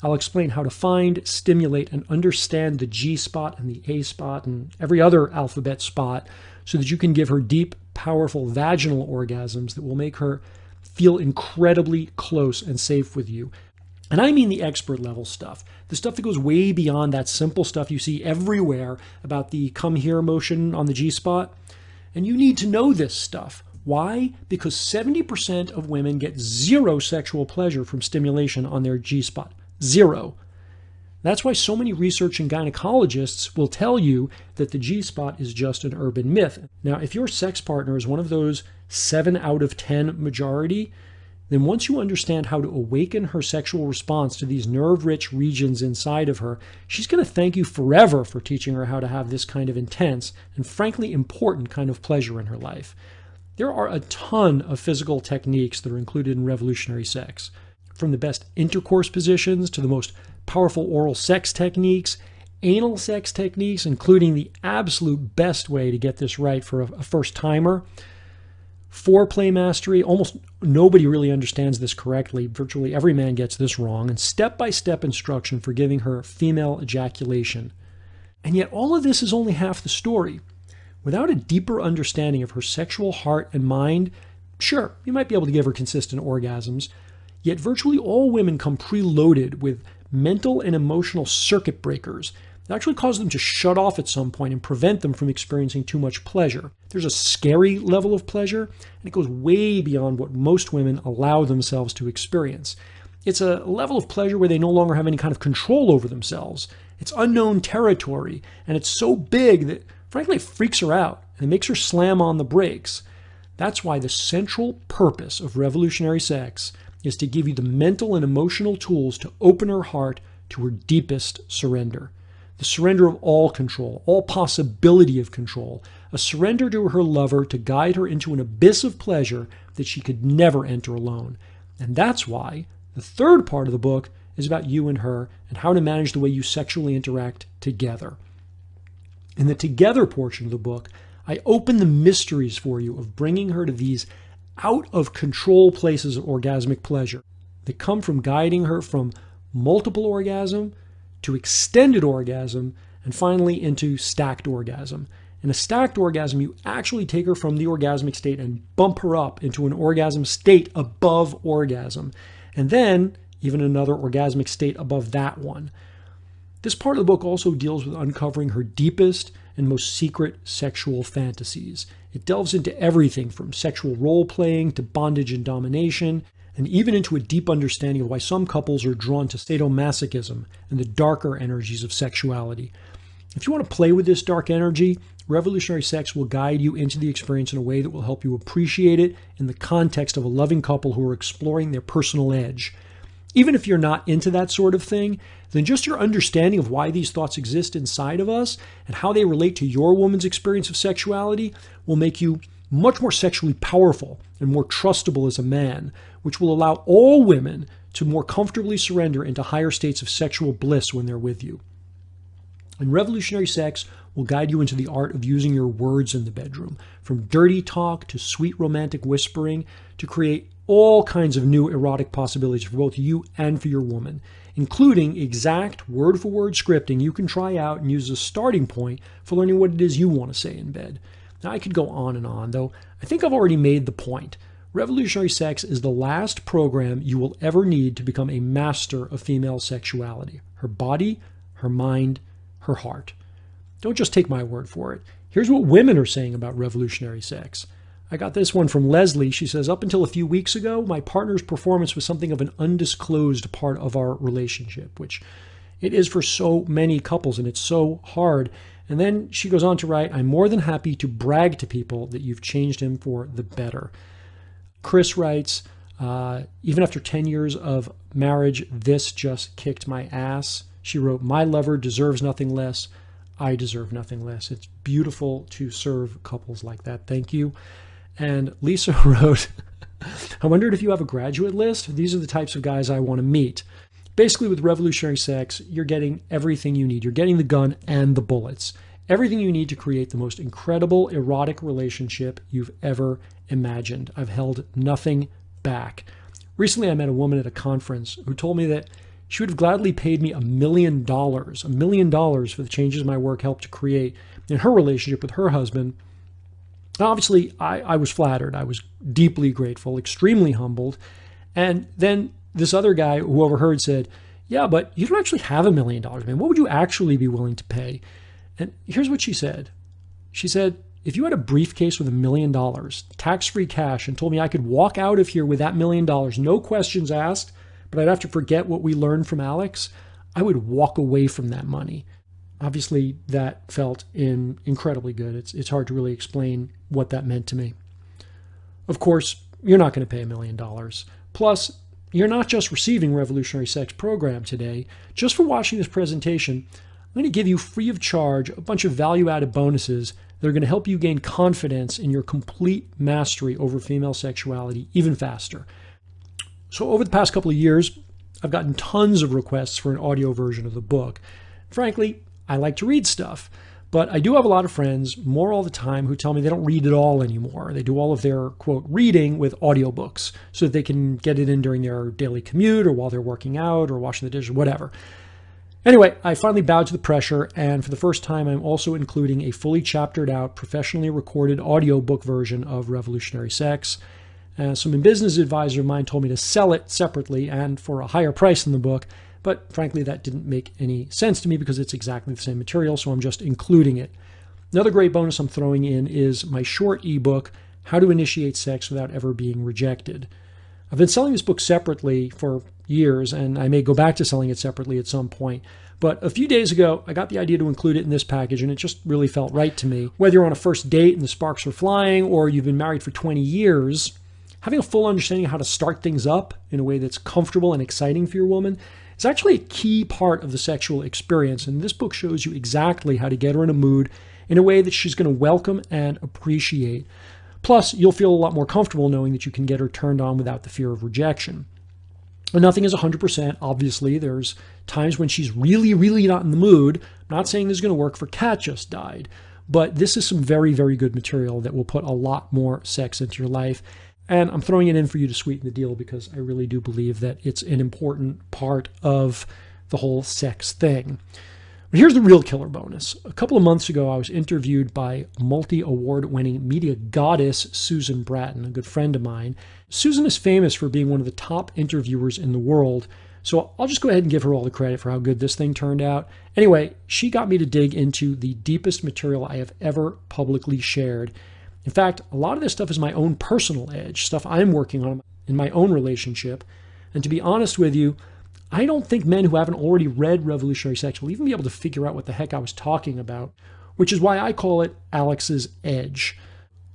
I'll explain how to find, stimulate, and understand the G spot and the A spot and every other alphabet spot so that you can give her deep, powerful vaginal orgasms that will make her feel incredibly close and safe with you. And I mean the expert level stuff, the stuff that goes way beyond that simple stuff you see everywhere about the come here motion on the G spot. And you need to know this stuff. Why? Because 70% of women get zero sexual pleasure from stimulation on their G spot. Zero. That's why so many researching gynecologists will tell you that the G spot is just an urban myth. Now, if your sex partner is one of those 7 out of 10 majority, then once you understand how to awaken her sexual response to these nerve-rich regions inside of her, she's going to thank you forever for teaching her how to have this kind of intense and frankly important kind of pleasure in her life. There are a ton of physical techniques that are included in revolutionary sex, from the best intercourse positions to the most powerful oral sex techniques, anal sex techniques, including the absolute best way to get this right for a first-timer. Foreplay mastery, almost nobody really understands this correctly. Virtually every man gets this wrong. And step-by-step instruction for giving her female ejaculation. And yet all of this is only half the story. Without a deeper understanding of her sexual heart and mind, sure, you might be able to give her consistent orgasms, yet virtually all women come preloaded with mental and emotional circuit breakers that actually cause them to shut off at some point and prevent them from experiencing too much pleasure. There's a scary level of pleasure, and it goes way beyond what most women allow themselves to experience. It's a level of pleasure where they no longer have any kind of control over themselves. It's unknown territory, and it's so big that, frankly, it freaks her out, and it makes her slam on the brakes. That's why the central purpose of revolutionary sex is to give you the mental and emotional tools to open her heart to her deepest surrender. The surrender of all control, all possibility of control, a surrender to her lover to guide her into an abyss of pleasure that she could never enter alone. And that's why the third part of the book is about you and her and how to manage the way you sexually interact together. In the together portion of the book, I open the mysteries for you of bringing her to these out of control places of orgasmic pleasure that come from guiding her from multiple orgasm to extended orgasm, and finally into stacked orgasm. In a stacked orgasm, you actually take her from the orgasmic state and bump her up into an orgasm state above orgasm, and then even another orgasmic state above that one. This part of the book also deals with uncovering her deepest and most secret sexual fantasies. It delves into everything from sexual role-playing to bondage and domination, and even into a deep understanding of why some couples are drawn to sadomasochism and the darker energies of sexuality. If you want to play with this dark energy, revolutionary sex will guide you into the experience in a way that will help you appreciate it in the context of a loving couple who are exploring their personal edge. Even if you're not into that sort of thing, then just your understanding of why these thoughts exist inside of us and how they relate to your woman's experience of sexuality will make you much more sexually powerful and more trustable as a man, which will allow all women to more comfortably surrender into higher states of sexual bliss when they're with you. And revolutionary sex will guide you into the art of using your words in the bedroom, from dirty talk to sweet romantic whispering, to create all kinds of new erotic possibilities for both you and for your woman, including exact word-for-word scripting you can try out and use as a starting point for learning what it is you want to say in bed. Now, I could go on and on, though I think I've already made the point. Revolutionary Sex is the last program you will ever need to become a master of female sexuality. Her body, her mind, her heart. Don't just take my word for it. Here's what women are saying about revolutionary sex. I got this one from Leslie. She says, up until a few weeks ago, my partner's performance was something of an undisclosed part of our relationship, which it is for so many couples, and it's so hard. And then she goes on to write, I'm more than happy to brag to people that you've changed him for the better. Chris writes, Even after 10 years of marriage, this just kicked my ass. She wrote, "My lover deserves nothing less. I deserve nothing less." It's beautiful to serve couples like that. Thank you. And Lisa wrote, "I wondered if you have a graduate list. These are the types of guys I want to meet." Basically, with revolutionary sex, you're getting everything you need. You're getting the gun and the bullets. Everything you need to create the most incredible erotic relationship you've ever imagined. I've held nothing back. Recently, I met a woman at a conference who told me that she would have gladly paid me $1 million for the changes my work helped to create in her relationship with her husband. Obviously, I was flattered. I was deeply grateful, extremely humbled. And then this other guy who overheard said, "Yeah, but you don't actually have $1 million, man. What would you actually be willing to pay?" And here's what she said. She said, "If you had a briefcase with $1 million, tax-free cash, and told me I could walk out of here with that $1 million, no questions asked, but I'd have to forget what we learned from Alex, I would walk away from that money." Obviously, that felt incredibly good. It's hard to really explain what that meant to me. Of course, you're not going to pay $1 million. Plus, you're not just receiving Revolutionary Sex Program today. Just for watching this presentation, I'm going to give you free of charge a bunch of value-added bonuses that are going to help you gain confidence in your complete mastery over female sexuality even faster. So over the past couple of years, I've gotten tons of requests for an audio version of the book. Frankly, I like to read stuff, but I do have a lot of friends, more all the time, who tell me they don't read at all anymore. They do all of their, quote, reading with audiobooks so that they can get it in during their daily commute or while they're working out or washing the dishes, whatever. Anyway, I finally bowed to the pressure, and for the first time, I'm also including a fully chaptered out, professionally recorded audiobook version of Revolutionary Sex. Some business advisor of mine told me to sell it separately and for a higher price than the book, but frankly, that didn't make any sense to me because it's exactly the same material, so I'm just including it. Another great bonus I'm throwing in is my short ebook, How to Initiate Sex Without Ever Being Rejected. I've been selling this book separately for years, and I may go back to selling it separately at some point. But a few days ago, I got the idea to include it in this package, and it just really felt right to me. Whether you're on a first date and the sparks are flying, or you've been married for 20 years, having a full understanding of how to start things up in a way that's comfortable and exciting for your woman is actually a key part of the sexual experience. And this book shows you exactly how to get her in a mood in a way that she's going to welcome and appreciate. Plus, you'll feel a lot more comfortable knowing that you can get her turned on without the fear of rejection. And nothing is 100%. Obviously, there's times when she's really, really not in the mood. I'm not saying this is going to work for Cat Just Died, but this is some very, very good material that will put a lot more sex into your life. And I'm throwing it in for you to sweeten the deal because I really do believe that it's an important part of the whole sex thing. But here's the real killer bonus. A couple of months ago, I was interviewed by multi-award-winning media goddess Susan Bratton, a good friend of mine. Susan is famous for being one of the top interviewers in the world, so I'll just go ahead and give her all the credit for how good this thing turned out. Anyway, she got me to dig into the deepest material I have ever publicly shared. In fact, a lot of this stuff is my own personal edge, stuff I'm working on in my own relationship. And to be honest with you, I don't think men who haven't already read Revolutionary Sex will even be able to figure out what the heck I was talking about, which is why I call it Alex's Edge.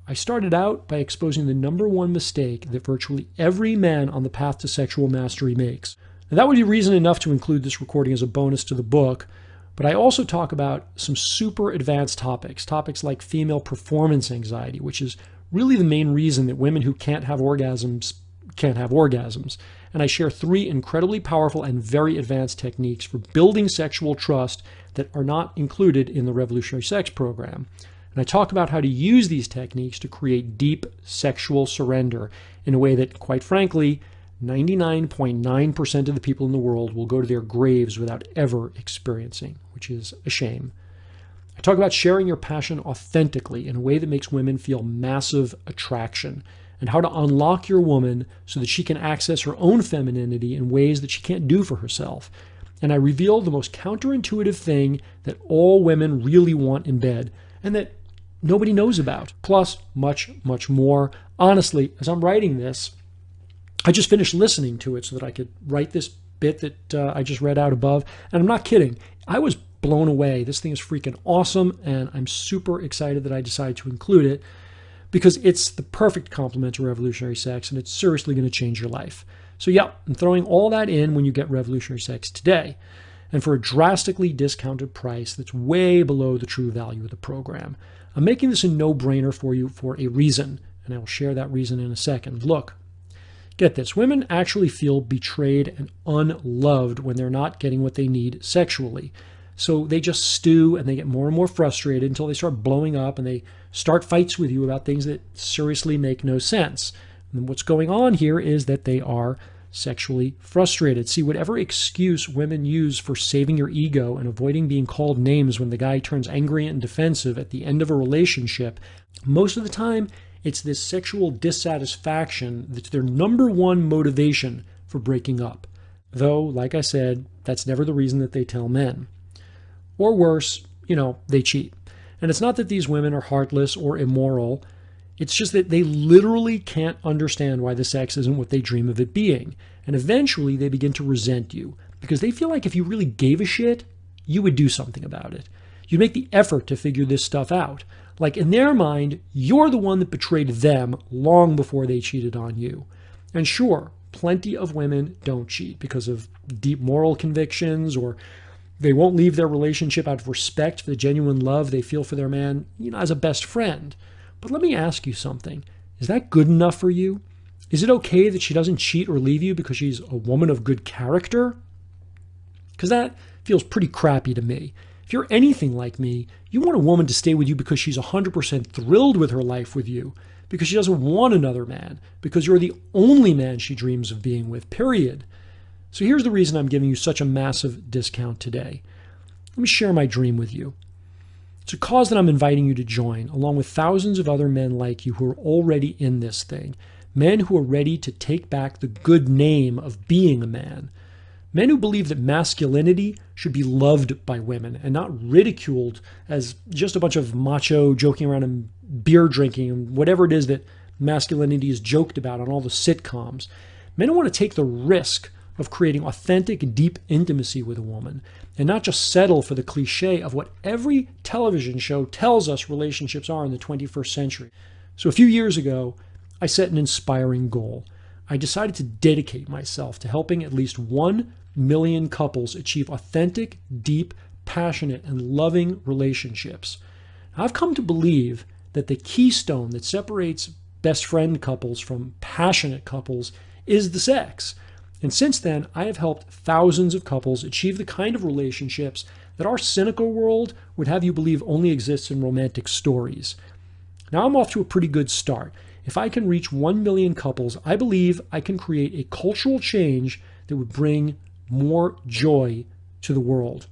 I started out by exposing the number one mistake that virtually every man on the path to sexual mastery makes. Now, that would be reason enough to include this recording as a bonus to the book, but I also talk about some super advanced topics like female performance anxiety, which is really the main reason that women who can't have orgasms can't have orgasms. And I share 3 incredibly powerful and very advanced techniques for building sexual trust that are not included in the Revolutionary Sex Program. And I talk about how to use these techniques to create deep sexual surrender in a way that, quite frankly, 99.9% of the people in the world will go to their graves without ever experiencing, which is a shame. I talk about sharing your passion authentically in a way that makes women feel massive attraction, and how to unlock your woman so that she can access her own femininity in ways that she can't do for herself. And I reveal the most counterintuitive thing that all women really want in bed, and that nobody knows about. Plus, much, much more. Honestly, as I'm writing this, I just finished listening to it so that I could write this bit that I just read out above. And I'm not kidding. I was blown away. This thing is freaking awesome, and I'm super excited that I decided to include it. because it's the perfect complement to revolutionary sex, and it's seriously going to change your life. So yeah, I'm throwing all that in when you get revolutionary sex today, and for a drastically discounted price that's way below the true value of the program. I'm making this a no-brainer for you for a reason, and I will share that reason in a second. Look, get this. Women actually feel betrayed and unloved when they're not getting what they need sexually. So they just stew and they get more and more frustrated until they start blowing up and they start fights with you about things that seriously make no sense. And what's going on here is that they are sexually frustrated. See, whatever excuse women use for saving your ego and avoiding being called names when the guy turns angry and defensive at the end of a relationship, most of the time it's this sexual dissatisfaction that's their number one motivation for breaking up. Though, like I said, that's never the reason that they tell men. Or worse, they cheat. And it's not that these women are heartless or immoral. It's just that they literally can't understand why the sex isn't what they dream of it being. And eventually they begin to resent you because they feel like if you really gave a shit, you would do something about it. You'd make the effort to figure this stuff out. Like in their mind, you're the one that betrayed them long before they cheated on you. And sure, plenty of women don't cheat because of deep moral convictions, or they won't leave their relationship out of respect for the genuine love they feel for their man, as a best friend. But let me ask you something. Is that good enough for you? Is it okay that she doesn't cheat or leave you because she's a woman of good character? Because that feels pretty crappy to me. If you're anything like me, you want a woman to stay with you because she's 100% thrilled with her life with you, because she doesn't want another man, because you're the only man she dreams of being with, period. So here's the reason I'm giving you such a massive discount today. Let me share my dream with you. It's a cause that I'm inviting you to join, along with thousands of other men like you who are already in this thing. Men who are ready to take back the good name of being a man. Men who believe that masculinity should be loved by women and not ridiculed as just a bunch of macho joking around and beer drinking and whatever it is that masculinity is joked about on all the sitcoms. Men who want to take the risk of creating authentic, deep intimacy with a woman and not just settle for the cliche of what every television show tells us relationships are in the 21st century. So a few years ago, I set an inspiring goal. I decided to dedicate myself to helping at least 1 million couples achieve authentic, deep, passionate, and loving relationships. I've come to believe that the keystone that separates best friend couples from passionate couples is the sex. And since then, I have helped thousands of couples achieve the kind of relationships that our cynical world would have you believe only exists in romantic stories. Now I'm off to a pretty good start. If I can reach 1 million couples, I believe I can create a cultural change that would bring more joy to the world.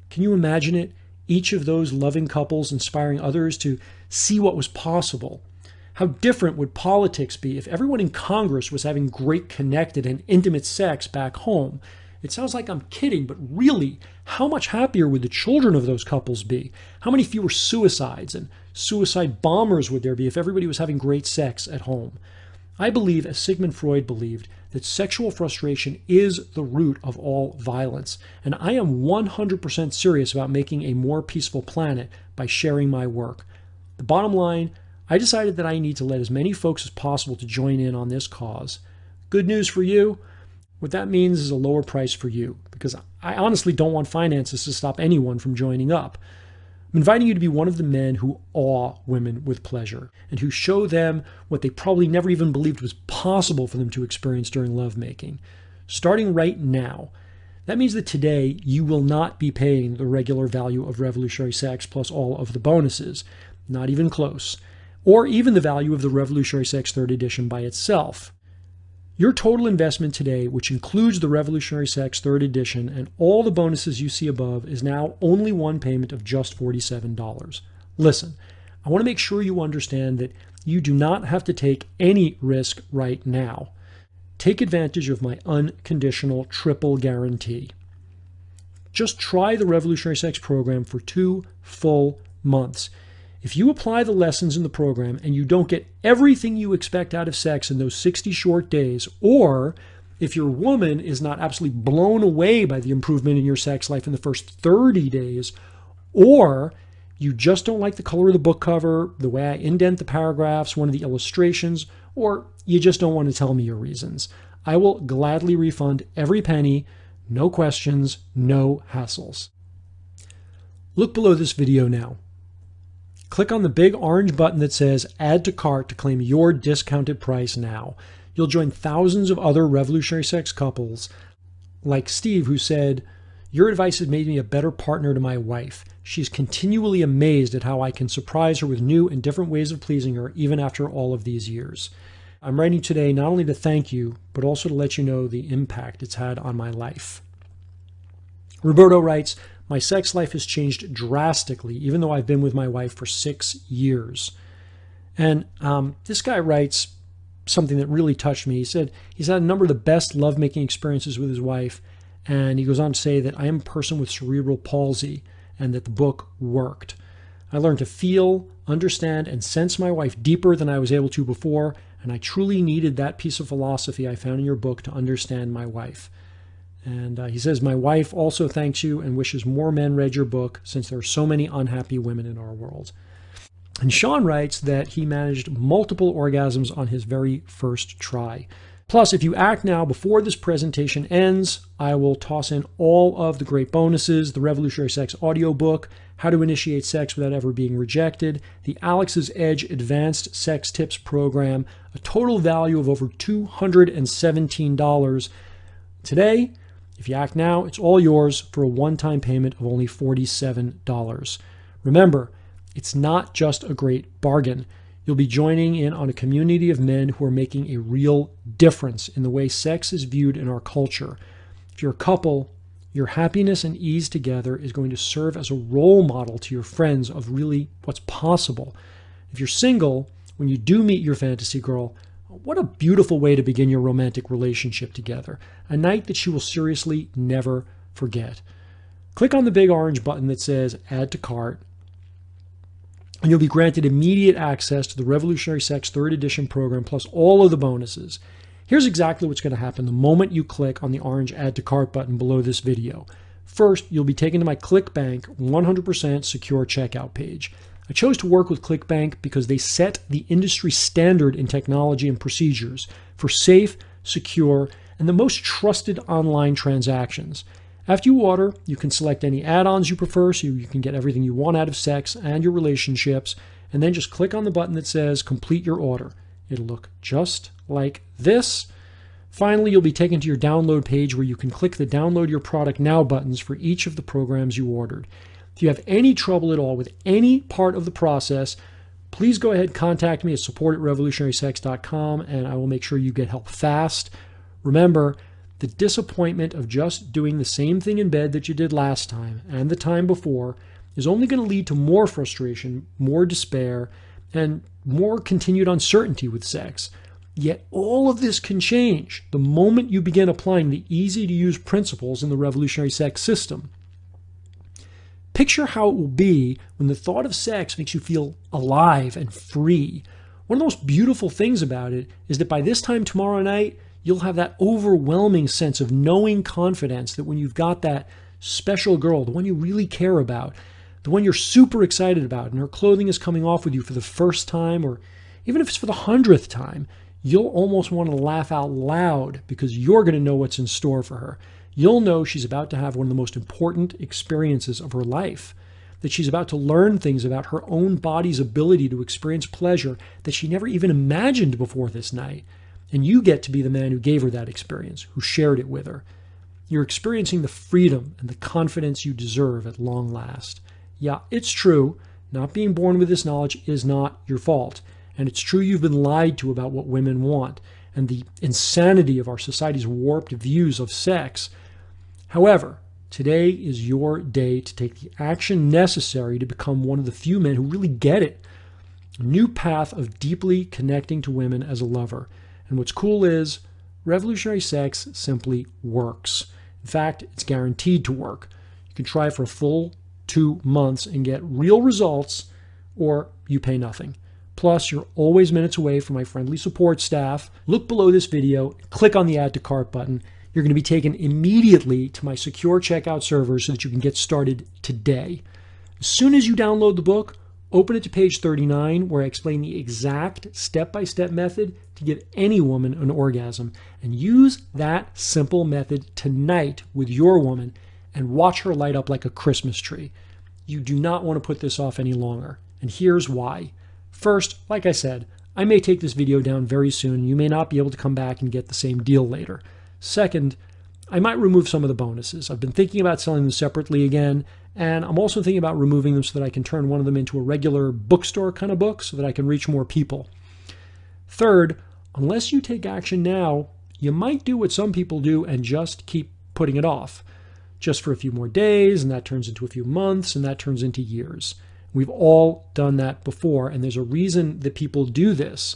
Can you imagine it? Each of those loving couples inspiring others to see what was possible. How different would politics be if everyone in Congress was having great connected and intimate sex back home? It sounds like I'm kidding, but really, how much happier would the children of those couples be? How many fewer suicides and suicide bombers would there be if everybody was having great sex at home? I believe, as Sigmund Freud believed, that sexual frustration is the root of all violence, and I am 100% serious about making a more peaceful planet by sharing my work. The bottom line, I decided that I need to let as many folks as possible to join in on this cause. Good news for you, what that means is a lower price for you, because I honestly don't want finances to stop anyone from joining up. I'm inviting you to be one of the men who awe women with pleasure and who show them what they probably never even believed was possible for them to experience during lovemaking. Starting right now, that means that today you will not be paying the regular value of revolutionary sex plus all of the bonuses, not even close, or even the value of the Revolutionary Sex 3rd edition by itself. Your total investment today, which includes the Revolutionary Sex 3rd edition and all the bonuses you see above, is now only one payment of just $47. Listen, I want to make sure you understand that you do not have to take any risk right now. Take advantage of my unconditional triple guarantee. Just try the Revolutionary Sex program for 2 full months. If you apply the lessons in the program and you don't get everything you expect out of sex in those 60 short days, or if your woman is not absolutely blown away by the improvement in your sex life in the first 30 days, or you just don't like the color of the book cover, the way I indent the paragraphs, one of the illustrations, or you just don't want to tell me your reasons, I will gladly refund every penny, no questions, no hassles. Look below this video now. Click on the big orange button that says Add to Cart to claim your discounted price now. You'll join thousands of other revolutionary sex couples like Steve, who said, "Your advice has made me a better partner to my wife. She's continually amazed at how I can surprise her with new and different ways of pleasing her even after all of these years. I'm writing today not only to thank you, but also to let you know the impact it's had on my life." Roberto writes, "My sex life has changed drastically, even though I've been with my wife for 6 years." And this guy writes something that really touched me. He said he's had a number of the best lovemaking experiences with his wife. And he goes on to say that I am a person with cerebral palsy and that the book worked. I learned to feel, understand, and sense my wife deeper than I was able to before. And I truly needed that piece of philosophy I found in your book to understand my wife. And he says, my wife also thanks you and wishes more men read your book since there are so many unhappy women in our world. And Sean writes that he managed multiple orgasms on his very first try. Plus, if you act now before this presentation ends, I will toss in all of the great bonuses: the Revolutionary Sex audiobook, How to Initiate Sex Without Ever Being Rejected, the Alex's Edge Advanced Sex Tips program, a total value of over $217. Today, if you act now, it's all yours for a one-time payment of only $47. Remember, it's not just a great bargain. You'll be joining in on a community of men who are making a real difference in the way sex is viewed in our culture. If you're a couple, your happiness and ease together is going to serve as a role model to your friends of really what's possible. If you're single, when you do meet your fantasy girl, what a beautiful way to begin your romantic relationship together. A night that she will seriously never forget. Click on the big orange button that says Add to Cart, and you'll be granted immediate access to the Revolutionary Sex 3rd Edition program plus all of the bonuses. Here's exactly what's going to happen the moment you click on the orange Add to Cart button below this video. First, you'll be taken to my ClickBank 100% secure checkout page. I chose to work with ClickBank because they set the industry standard in technology and procedures for safe, secure, and the most trusted online transactions. After you order, you can select any add-ons you prefer so you can get everything you want out of sex and your relationships, and then just click on the button that says Complete Your Order. It'll look just like this. Finally, you'll be taken to your download page where you can click the Download Your Product Now buttons for each of the programs you ordered. If you have any trouble at all with any part of the process, please go ahead and contact me at support@revolutionarysex.com, and I will make sure you get help fast. Remember, the disappointment of just doing the same thing in bed that you did last time and the time before is only going to lead to more frustration, more despair, and more continued uncertainty with sex. Yet all of this can change the moment you begin applying the easy-to-use principles in the Revolutionary Sex system. Picture how it will be when the thought of sex makes you feel alive and free. One of the most beautiful things about it is that by this time tomorrow night, you'll have that overwhelming sense of knowing confidence that when you've got that special girl, the one you really care about, the one you're super excited about, and her clothing is coming off with you for the first time, or even if it's for the 100th time, you'll almost want to laugh out loud because you're going to know what's in store for her. You'll know she's about to have one of the most important experiences of her life, that she's about to learn things about her own body's ability to experience pleasure that she never even imagined before this night. And you get to be the man who gave her that experience, who shared it with her. You're experiencing the freedom and the confidence you deserve at long last. Yeah, it's true. Not being born with this knowledge is not your fault. And it's true you've been lied to about what women want and the insanity of our society's warped views of sex. However, today is your day to take the action necessary to become one of the few men who really get it. A new path of deeply connecting to women as a lover. And what's cool is revolutionary sex simply works. In fact, it's guaranteed to work. You can try for a full 2 months and get real results, or you pay nothing. Plus, you're always minutes away from my friendly support staff. Look below this video, click on the Add to Cart button. You're going to be taken immediately to my secure checkout server so that you can get started today. As soon as you download the book, open it to page 39 where I explain the exact step-by-step method to give any woman an orgasm. And use that simple method tonight with your woman and watch her light up like a Christmas tree. You do not want to put this off any longer. And here's why. First, like I said, I may take this video down very soon. You may not be able to come back and get the same deal later. Second, I might remove some of the bonuses. I've been thinking about selling them separately again, and I'm also thinking about removing them so that I can turn one of them into a regular bookstore kind of book so that I can reach more people. Third, unless you take action now, you might do what some people do and just keep putting it off. Just for a few more days, and that turns into a few months, and that turns into years. We've all done that before, and there's a reason that people do this.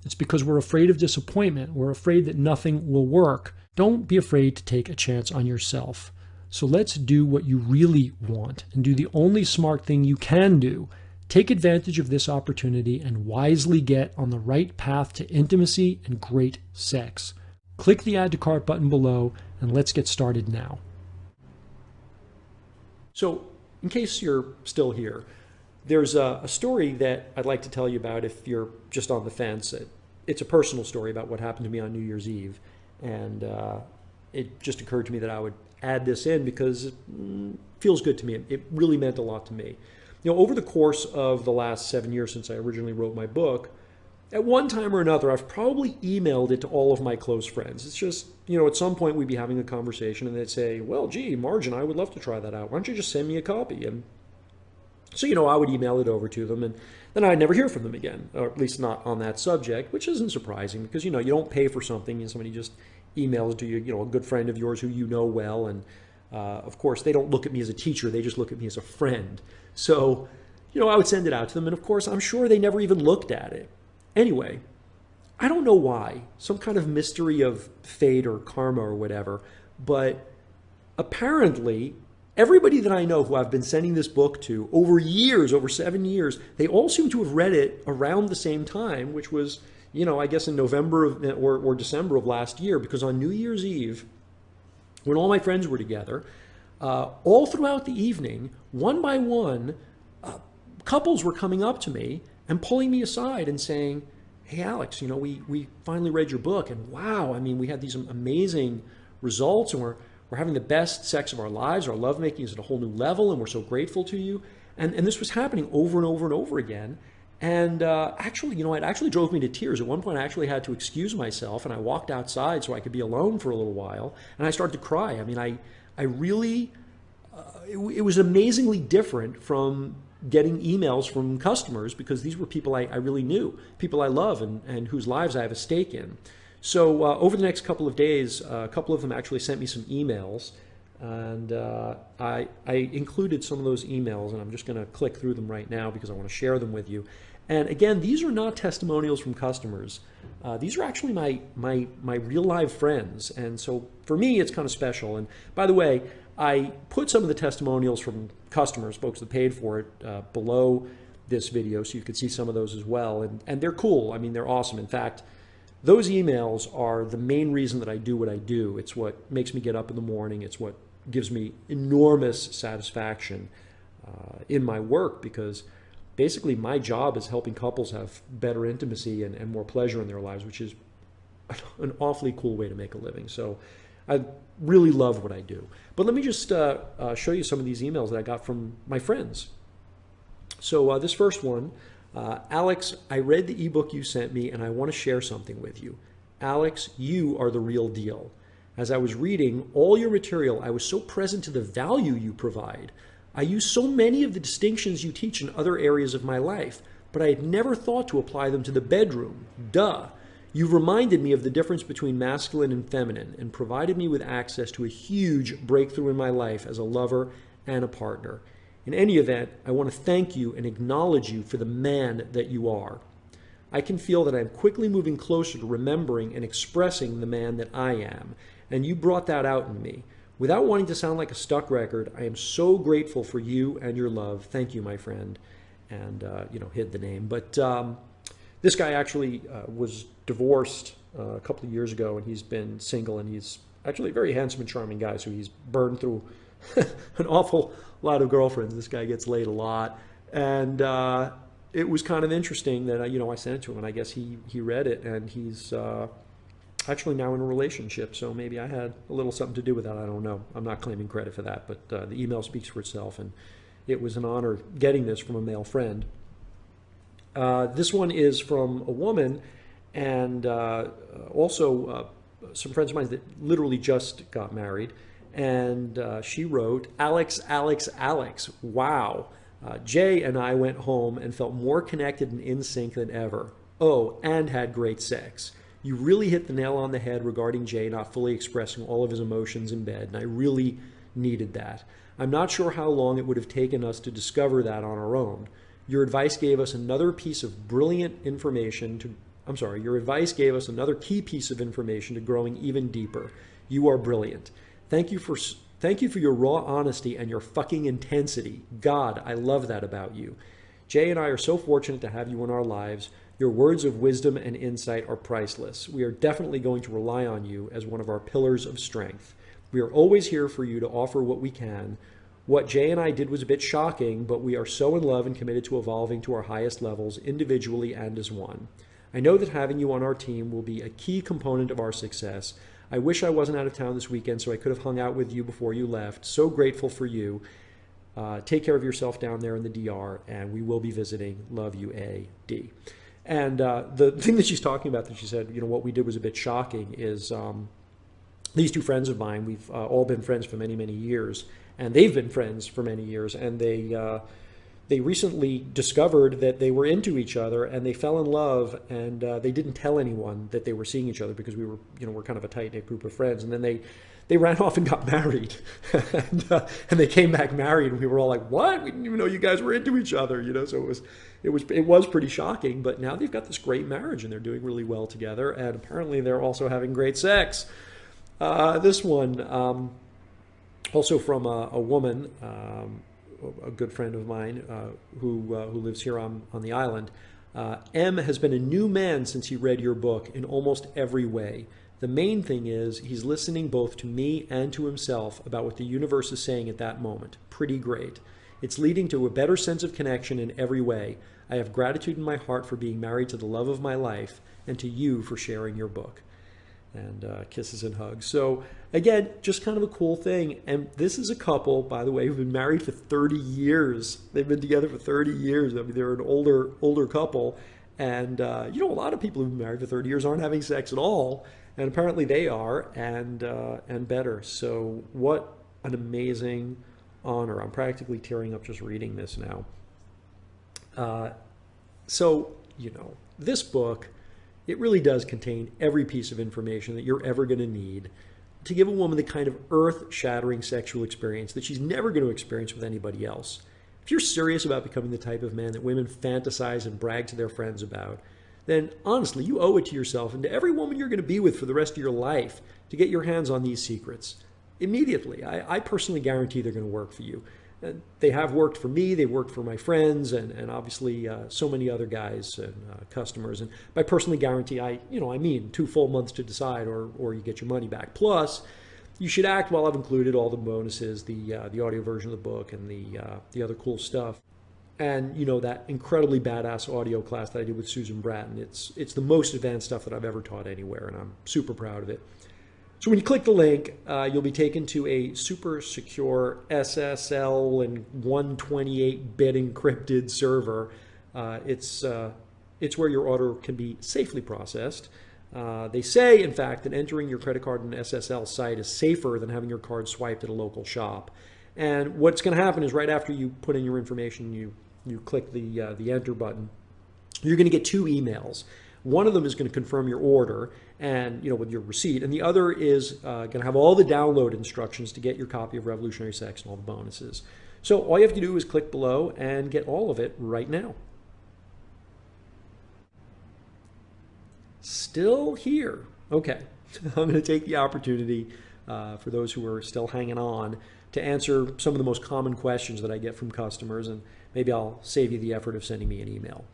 It's because we're afraid of disappointment. We're afraid that nothing will work. Don't be afraid to take a chance on yourself. So let's do what you really want and do the only smart thing you can do. Take advantage of this opportunity and wisely get on the right path to intimacy and great sex. Click the Add to Cart button below and let's get started now. So, in case you're still here, there's a story that I'd like to tell you about if you're just on the fence. It's a personal story about what happened to me on New Year's Eve. And it just occurred to me that I would add this in because it feels good to me. It really meant a lot to me. You know, over the course of the last 7 years since I originally wrote my book, at one time or another, I've probably emailed it to all of my close friends. It's just, you know, at some point we'd be having a conversation and they'd say, well, gee, Margin, I would love to try that out. Why don't you just send me a copy? And so, you know, I would email it over to them and then I'd never hear from them again, or at least not on that subject, which isn't surprising because, you know, you don't pay for something and somebody just emails to you, you know, a good friend of yours who you know well. And of course, they don't look at me as a teacher. They just look at me as a friend. So, you know, I would send it out to them. And of course, I'm sure they never even looked at it. Anyway, I don't know why, some kind of mystery of fate or karma or whatever, but apparently everybody that I know who I've been sending this book to over years, over 7 years, they all seem to have read it around the same time, which was, you know, I guess in November or December of last year, because on New Year's Eve, when all my friends were together, all throughout the evening, one by one, couples were coming up to me and pulling me aside and saying, hey, Alex, you know, we finally read your book and wow, I mean, we had these amazing results and we're having the best sex of our lives. Our lovemaking is at a whole new level and we're so grateful to you. And this was happening over and over and over again. And actually, you know, it actually drove me to tears. At one point, I actually had to excuse myself and I walked outside so I could be alone for a little while. And I started to cry. I mean, I really, it was amazingly different from getting emails from customers because these were people I really knew, people I love and whose lives I have a stake in. So over the next couple of days, a couple of them actually sent me some emails and I included some of those emails and I'm just going to click through them right now because I want to share them with you. And again, these are not testimonials from customers. These are actually my real live friends. And so for me, it's kind of special. And by the way, I put some of the testimonials from customers, folks that paid for it, below this video so you could see some of those as well. And they're cool. I mean, they're awesome. In fact, those emails are the main reason that I do what I do. It's what makes me get up in the morning. It's what gives me enormous satisfaction in my work because basically my job is helping couples have better intimacy and more pleasure in their lives, which is an awfully cool way to make a living. So I really love what I do. But let me just show you some of these emails that I got from my friends. So this first one, Alex, I read the ebook you sent me and I want to share something with you. Alex, you are the real deal. As I was reading all your material, I was so present to the value you provide. I use so many of the distinctions you teach in other areas of my life, but I had never thought to apply them to the bedroom. Duh. You've reminded me of the difference between masculine and feminine and provided me with access to a huge breakthrough in my life as a lover and a partner. In any event, I want to thank you and acknowledge you for the man that you are. I can feel that I'm quickly moving closer to remembering and expressing the man that I am, and you brought that out in me. Without wanting to sound like a stuck record, I am so grateful for you and your love. Thank you, my friend. And, you know, hid the name. But this guy actually was divorced a couple of years ago, and he's been single, and he's actually a very handsome and charming guy. So he's burned through an awful lot of girlfriends. This guy gets laid a lot. And it was kind of interesting that, I sent it to him, and I guess he read it, and he's actually now in a relationship. So maybe I had a little something to do with that. I don't know. I'm not claiming credit for that, but the email speaks for itself, and it was an honor getting this from a male friend. This one is from a woman, and also some friends of mine that literally just got married. And she wrote, Alex, Alex, Alex, wow. Jay and I went home and felt more connected and in sync than ever. Oh, and had great sex. You really hit the nail on the head regarding Jay not fully expressing all of his emotions in bed, and I really needed that. I'm not sure how long it would have taken us to discover that on our own. Your advice gave us another piece of brilliant information to, your advice gave us another key piece of information to growing even deeper. You are brilliant. Thank you for your raw honesty and your fucking intensity. God, I love that about you. Jay and I are so fortunate to have you in our lives. Your words of wisdom and insight are priceless. We are definitely going to rely on you as one of our pillars of strength. We are always here for you to offer what we can. What Jay and I did was a bit shocking, but we are so in love and committed to evolving to our highest levels individually and as one. I know that having you on our team will be a key component of our success. I wish I wasn't out of town this weekend so I could have hung out with you before you left. So grateful for you. Take care of yourself down there in the DR, and we will be visiting. Love you, A.D. And the thing that she's talking about that she said, what we did was a bit shocking is these two friends of mine, we've all been friends for many, many years, and they've been friends for many years, and they recently discovered that they were into each other, and they fell in love, and they didn't tell anyone that they were seeing each other because we were, we're kind of a tight-knit group of friends. And then they ran off and got married, and they came back married, and we were all like, "What? We didn't even know you guys were into each other," So it was pretty shocking. But now they've got this great marriage, and they're doing really well together, and apparently they're also having great sex. This one, also from a woman. A good friend of mine who lives here on the island. M has been a new man since he read your book in almost every way. The main thing is he's listening both to me and to himself about what the universe is saying at that moment. Pretty great. It's leading to a better sense of connection in every way. I have gratitude in my heart for being married to the love of my life and to you for sharing your book. And kisses and hugs. So again, just kind of a cool thing. And this is a couple, by the way, who've been married for 30 years. They've been together for 30 years. I mean, they're an older couple. And a lot of people who've been married for 30 years aren't having sex at all. And apparently they are, and better. So what an amazing honor. I'm practically tearing up just reading this now. This book, it really does contain every piece of information that you're ever going to need to give a woman the kind of earth-shattering sexual experience that she's never going to experience with anybody else. If you're serious about becoming the type of man that women fantasize and brag to their friends about, then honestly, you owe it to yourself and to every woman you're going to be with for the rest of your life to get your hands on these secrets immediately. I personally guarantee they're going to work for you. They have worked for me, they've worked for my friends, and obviously so many other guys and customers. And by personally guarantee, I mean 2 full months to decide, or you get your money back. Plus, you should act while I've included all the bonuses, the audio version of the book, and the other cool stuff. And that incredibly badass audio class that I did with Susan Bratton. It's the most advanced stuff that I've ever taught anywhere, and I'm super proud of it. So when you click the link, you'll be taken to a super secure SSL and 128-bit encrypted server. It's where your order can be safely processed. They say, in fact, that entering your credit card in an SSL site is safer than having your card swiped at a local shop. And what's going to happen is right after you put in your information, you click the enter button, you're going to get 2 emails. One of them is going to confirm your order and with your receipt, and the other is going to have all the download instructions to get your copy of Revolutionary Sex and all the bonuses. So all you have to do is click below and get all of it right now. Still here. Okay, I'm going to take the opportunity for those who are still hanging on to answer some of the most common questions that I get from customers, and maybe I'll save you the effort of sending me an email.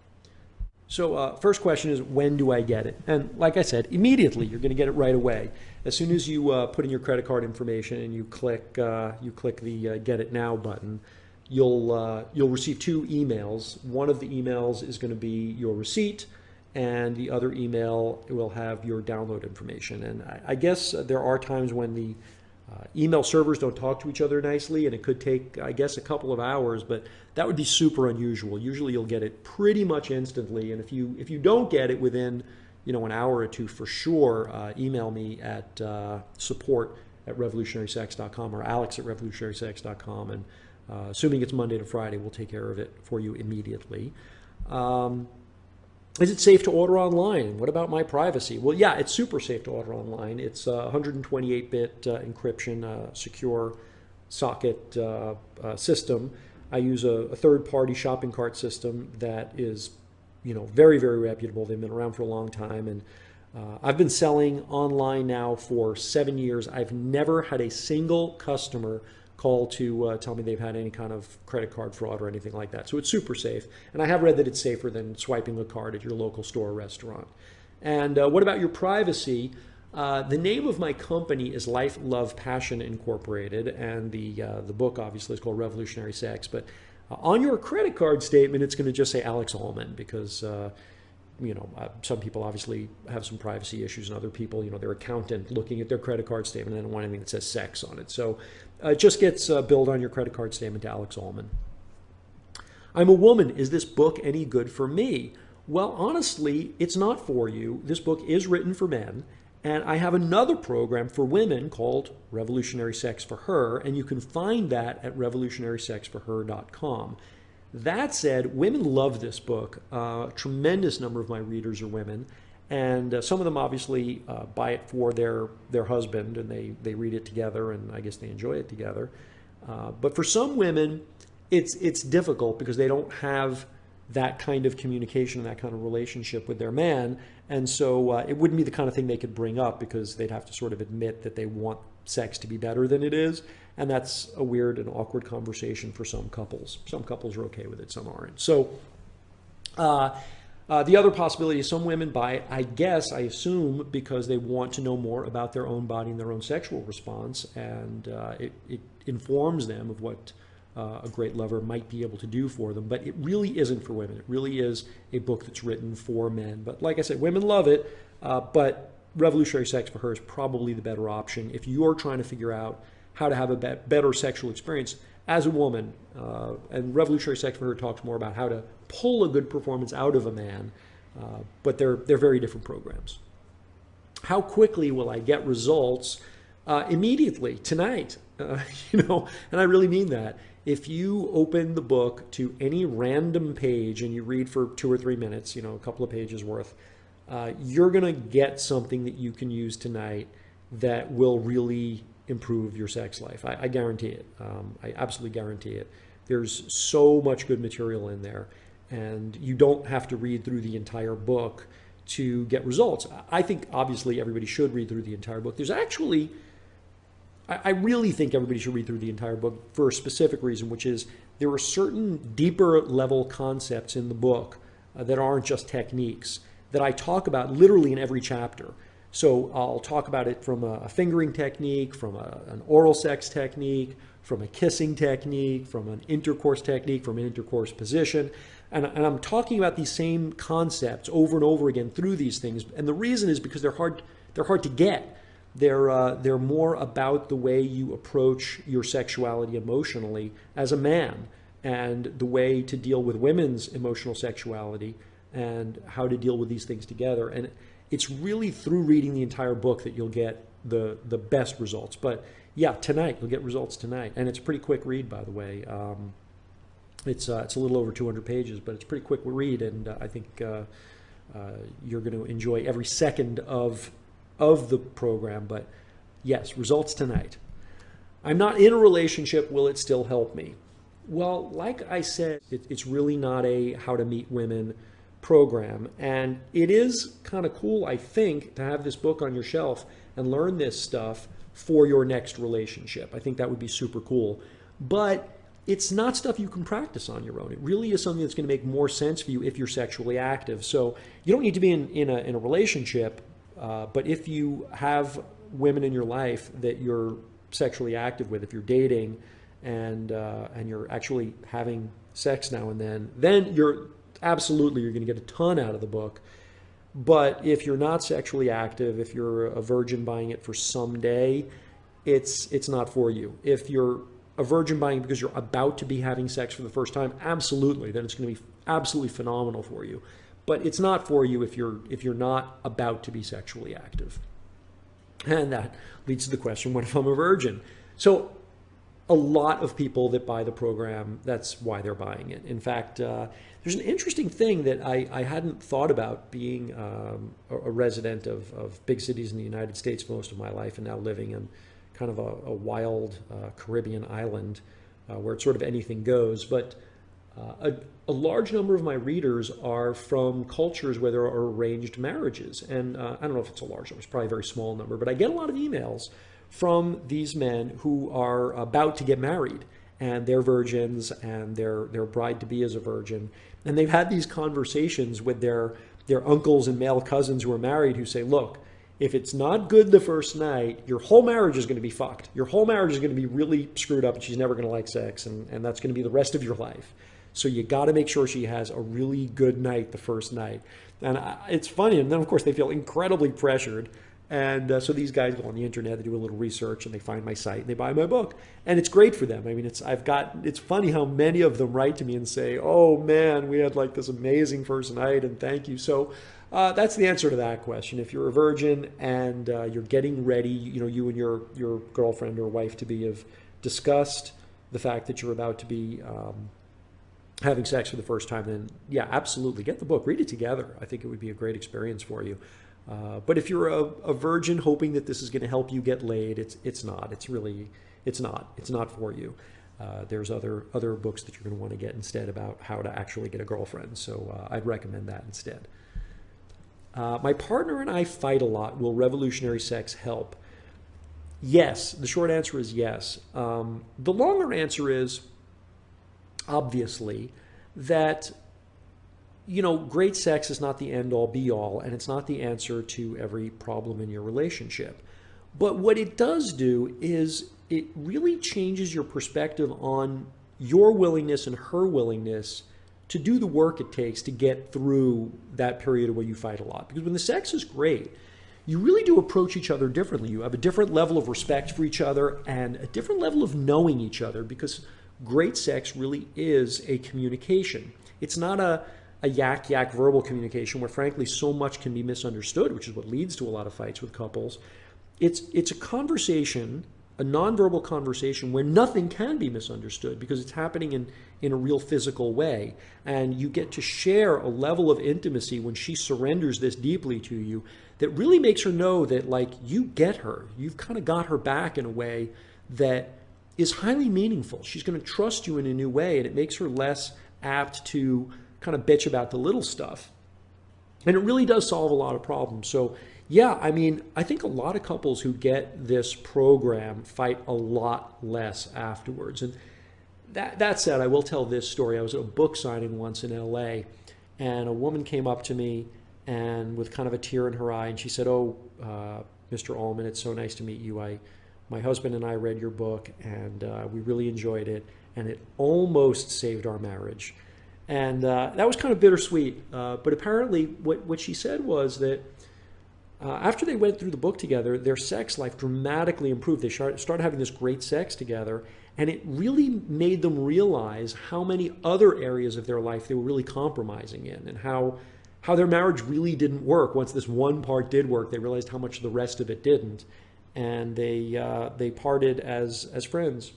So first question is, when do I get it? And like I said, immediately. You're going to get it right away. As soon as you put in your credit card information and you click the Get It Now button, you'll receive 2 emails. One of the emails is going to be your receipt, and the other email will have your download information. And I guess there are times when the email servers don't talk to each other nicely, and it could take, I guess, a couple of hours, but that would be super unusual. Usually you'll get it pretty much instantly, and if you don't get it within an hour or 2 for sure, email me at support@revolutionarysex.com or alex@revolutionarysex.com, and assuming it's Monday to Friday, we'll take care of it for you immediately. Is it safe to order online? What about my privacy? Well, yeah, it's super safe to order online. It's 128-bit encryption, secure socket system. I use a third-party shopping cart system that is, very, very reputable. They've been around for a long time, and I've been selling online now for 7 years. I've never had a single customer call to tell me they've had any kind of credit card fraud or anything like that. So it's super safe. And I have read that it's safer than swiping a card at your local store or restaurant. And what about your privacy? The name of my company is Life, Love, Passion Incorporated, and the book obviously is called Revolutionary Sex. But on your credit card statement, it's going to just say Alex Allman, because some people obviously have some privacy issues, and other people, their accountant looking at their credit card statement, they don't want anything that says sex on it. So it just gets billed on your credit card statement to Alex Allman. I'm a woman. Is this book any good for me? Well, honestly, it's not for you. This book is written for men, and I have another program for women called Revolutionary Sex for Her, and you can find that at revolutionarysexforher.com. That said, women love this book. A tremendous number of my readers are women, and some of them obviously buy it for their husband, and they read it together, and I guess they enjoy it together. But for some women, it's difficult because they don't have that kind of communication and that kind of relationship with their man, and so it wouldn't be the kind of thing they could bring up, because they'd have to sort of admit that they want sex to be better than it is, and that's a weird and awkward conversation for some couples. Some couples are okay with it, some aren't. So the other possibility is some women buy it, I assume, because they want to know more about their own body and their own sexual response, and it informs them of what a great lover might be able to do for them. But it really isn't for women. It really is a book that's written for men. But like I said, women love it, but Revolutionary Sex for Her is probably the better option if you're trying to figure out how to have a better sexual experience as a woman. And Revolutionary Sex for Her talks more about how to pull a good performance out of a man, but they're very different programs. How quickly will I get results? Immediately, tonight, and I really mean that. If you open the book to any random page and you read for 2 or 3 minutes, a couple of pages worth, you're going to get something that you can use tonight that will really improve your sex life. I guarantee it. I absolutely guarantee it. There's so much good material in there, and you don't have to read through the entire book to get results. I think obviously everybody should read through the entire book. There's actually, I really think everybody should read through the entire book for a specific reason, which is there are certain deeper level concepts in the book that aren't just techniques that I talk about literally in every chapter. So I'll talk about it from a fingering technique, from an oral sex technique, from a kissing technique, from an intercourse technique, from an intercourse position. And I'm talking about these same concepts over and over again through these things. And the reason is because they're hard to get. They're more about the way you approach your sexuality emotionally as a man, and the way to deal with women's emotional sexuality, and how to deal with these things together. And it's really through reading the entire book that you'll get the best results. But yeah, tonight, you'll get results tonight. And it's a pretty quick read, by the way. It's a little over 200 pages, but it's a pretty quick read, and I think you're going to enjoy every second of the program. But yes, results tonight. I'm not in a relationship. Will it still help me? Well, like I said, it's really not a how to meet women program. And it is kind of cool, I think, to have this book on your shelf and learn this stuff for your next relationship. I think that would be super cool. But it's not stuff you can practice on your own. It really is something that's going to make more sense for you if you're sexually active. So you don't need to be in a relationship, but if you have women in your life that you're sexually active with, if you're dating and you're actually having sex now and then you're going to get a ton out of the book. But if you're not sexually active, if you're a virgin buying it for someday, it's not for you. If you're a virgin buying it because you're about to be having sex for the first time, absolutely, then it's going to be absolutely phenomenal for you. But it's not for you if you're not about to be sexually active. And that leads to the question, what if I'm a virgin? So a lot of people that buy the program, that's why they're buying it. In fact, there's an interesting thing that I hadn't thought about, being a resident of big cities in the United States for most of my life, and now living in kind of a wild Caribbean island where it's sort of anything goes. But a large number of my readers are from cultures where there are arranged marriages. And I don't know if it's a large number, it's probably a very small number, but I get a lot of emails from these men who are about to get married, and they're virgins, and their bride-to-be is a virgin. And they've had these conversations with their uncles and male cousins who are married, who say, look, if it's not good the first night, your whole marriage is going to be fucked. Your whole marriage is going to be really screwed up, and she's never going to like sex, and that's going to be the rest of your life. So you got to make sure she has a really good night the first night. And it's funny. And then, of course, they feel incredibly pressured. And so these guys go on the internet, they do a little research, and they find my site, and they buy my book. And it's great for them. I mean, it's funny how many of them write to me and say, oh, man, we had like this amazing first night, and thank you. So that's the answer to that question. If you're a virgin and you're getting ready, you and your girlfriend or wife-to-be have discussed the fact that you're about to be having sex for the first time, then yeah, absolutely, get the book, read it together. I think it would be a great experience for you. But if you're a virgin hoping that this is going to help you get laid, it's not. It's not for you. There's other books that you're going to want to get instead about how to actually get a girlfriend. So I'd recommend that instead. My partner and I fight a lot. Will revolutionary sex help? Yes. The short answer is yes. The longer answer is, obviously, that great sex is not the end-all, be-all, and it's not the answer to every problem in your relationship. But what it does do is it really changes your perspective on your willingness and her willingness to do the work it takes to get through that period where you fight a lot. Because when the sex is great, you really do approach each other differently. You have a different level of respect for each other and a different level of knowing each other, because great sex really is a communication. It's not a yak verbal communication where, frankly, so much can be misunderstood, which is what leads to a lot of fights with couples. It's a conversation, a nonverbal conversation where nothing can be misunderstood because it's happening in a real physical way. And you get to share a level of intimacy when she surrenders this deeply to you that really makes her know that, like, you get her. You've kind of got her back in a way that is highly meaningful. She's going to trust you in a new way, and it makes her less apt to kind of bitch about the little stuff. And it really does solve a lot of problems. So yeah, I mean, I think a lot of couples who get this program fight a lot less afterwards. And that said, I will tell this story. I was at a book signing once in LA, and a woman came up to me and with kind of a tear in her eye, and she said, oh, Mr. Allman, it's so nice to meet you. My husband and I read your book, and we really enjoyed it, and it almost saved our marriage. And that was kind of bittersweet. But apparently what she said was that after they went through the book together, their sex life dramatically improved. They started having this great sex together, and it really made them realize how many other areas of their life they were really compromising in, and how their marriage really didn't work. Once this one part did work, they realized how much the rest of it didn't. And they parted as friends.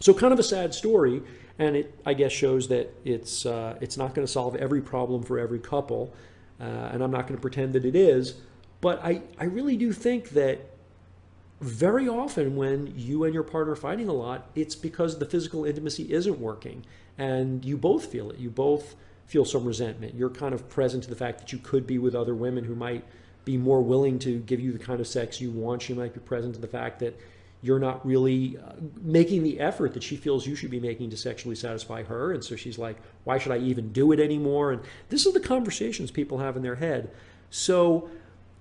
So kind of a sad story, and it, I guess, shows that it's not going to solve every problem for every couple, and I'm not going to pretend that it is, but I really do think that very often when you and your partner are fighting a lot, it's because the physical intimacy isn't working, and you both feel it. You both feel some resentment. You're kind of present to the fact that you could be with other women who might be more willing to give you the kind of sex you want. She might be present to the fact that you're not really making the effort that she feels you should be making to sexually satisfy her. And so she's like, why should I even do it anymore? And this is the conversations people have in their head. So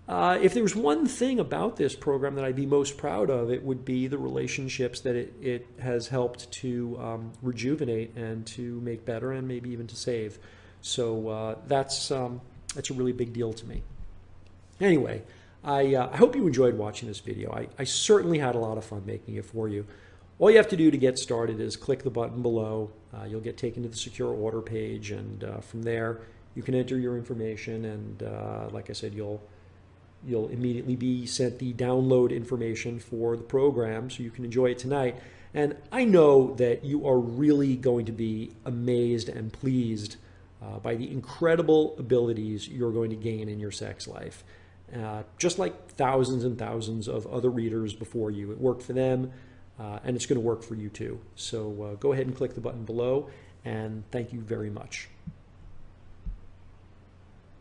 if there was one thing about this program that I'd be most proud of, it would be the relationships that it has helped to rejuvenate and to make better and maybe even to save. So that's a really big deal to me. Anyway, I hope you enjoyed watching this video. I certainly had a lot of fun making it for you. All you have to do to get started is click the button below. You'll get taken to the secure order page, and from there you can enter your information, and like I said, you'll immediately be sent the download information for the program so you can enjoy it tonight. And I know that you are really going to be amazed and pleased by the incredible abilities you're going to gain in your sex life. Just like thousands and thousands of other readers before you. It worked for them, and it's going to work for you too. So go ahead and click the button below, and thank you very much.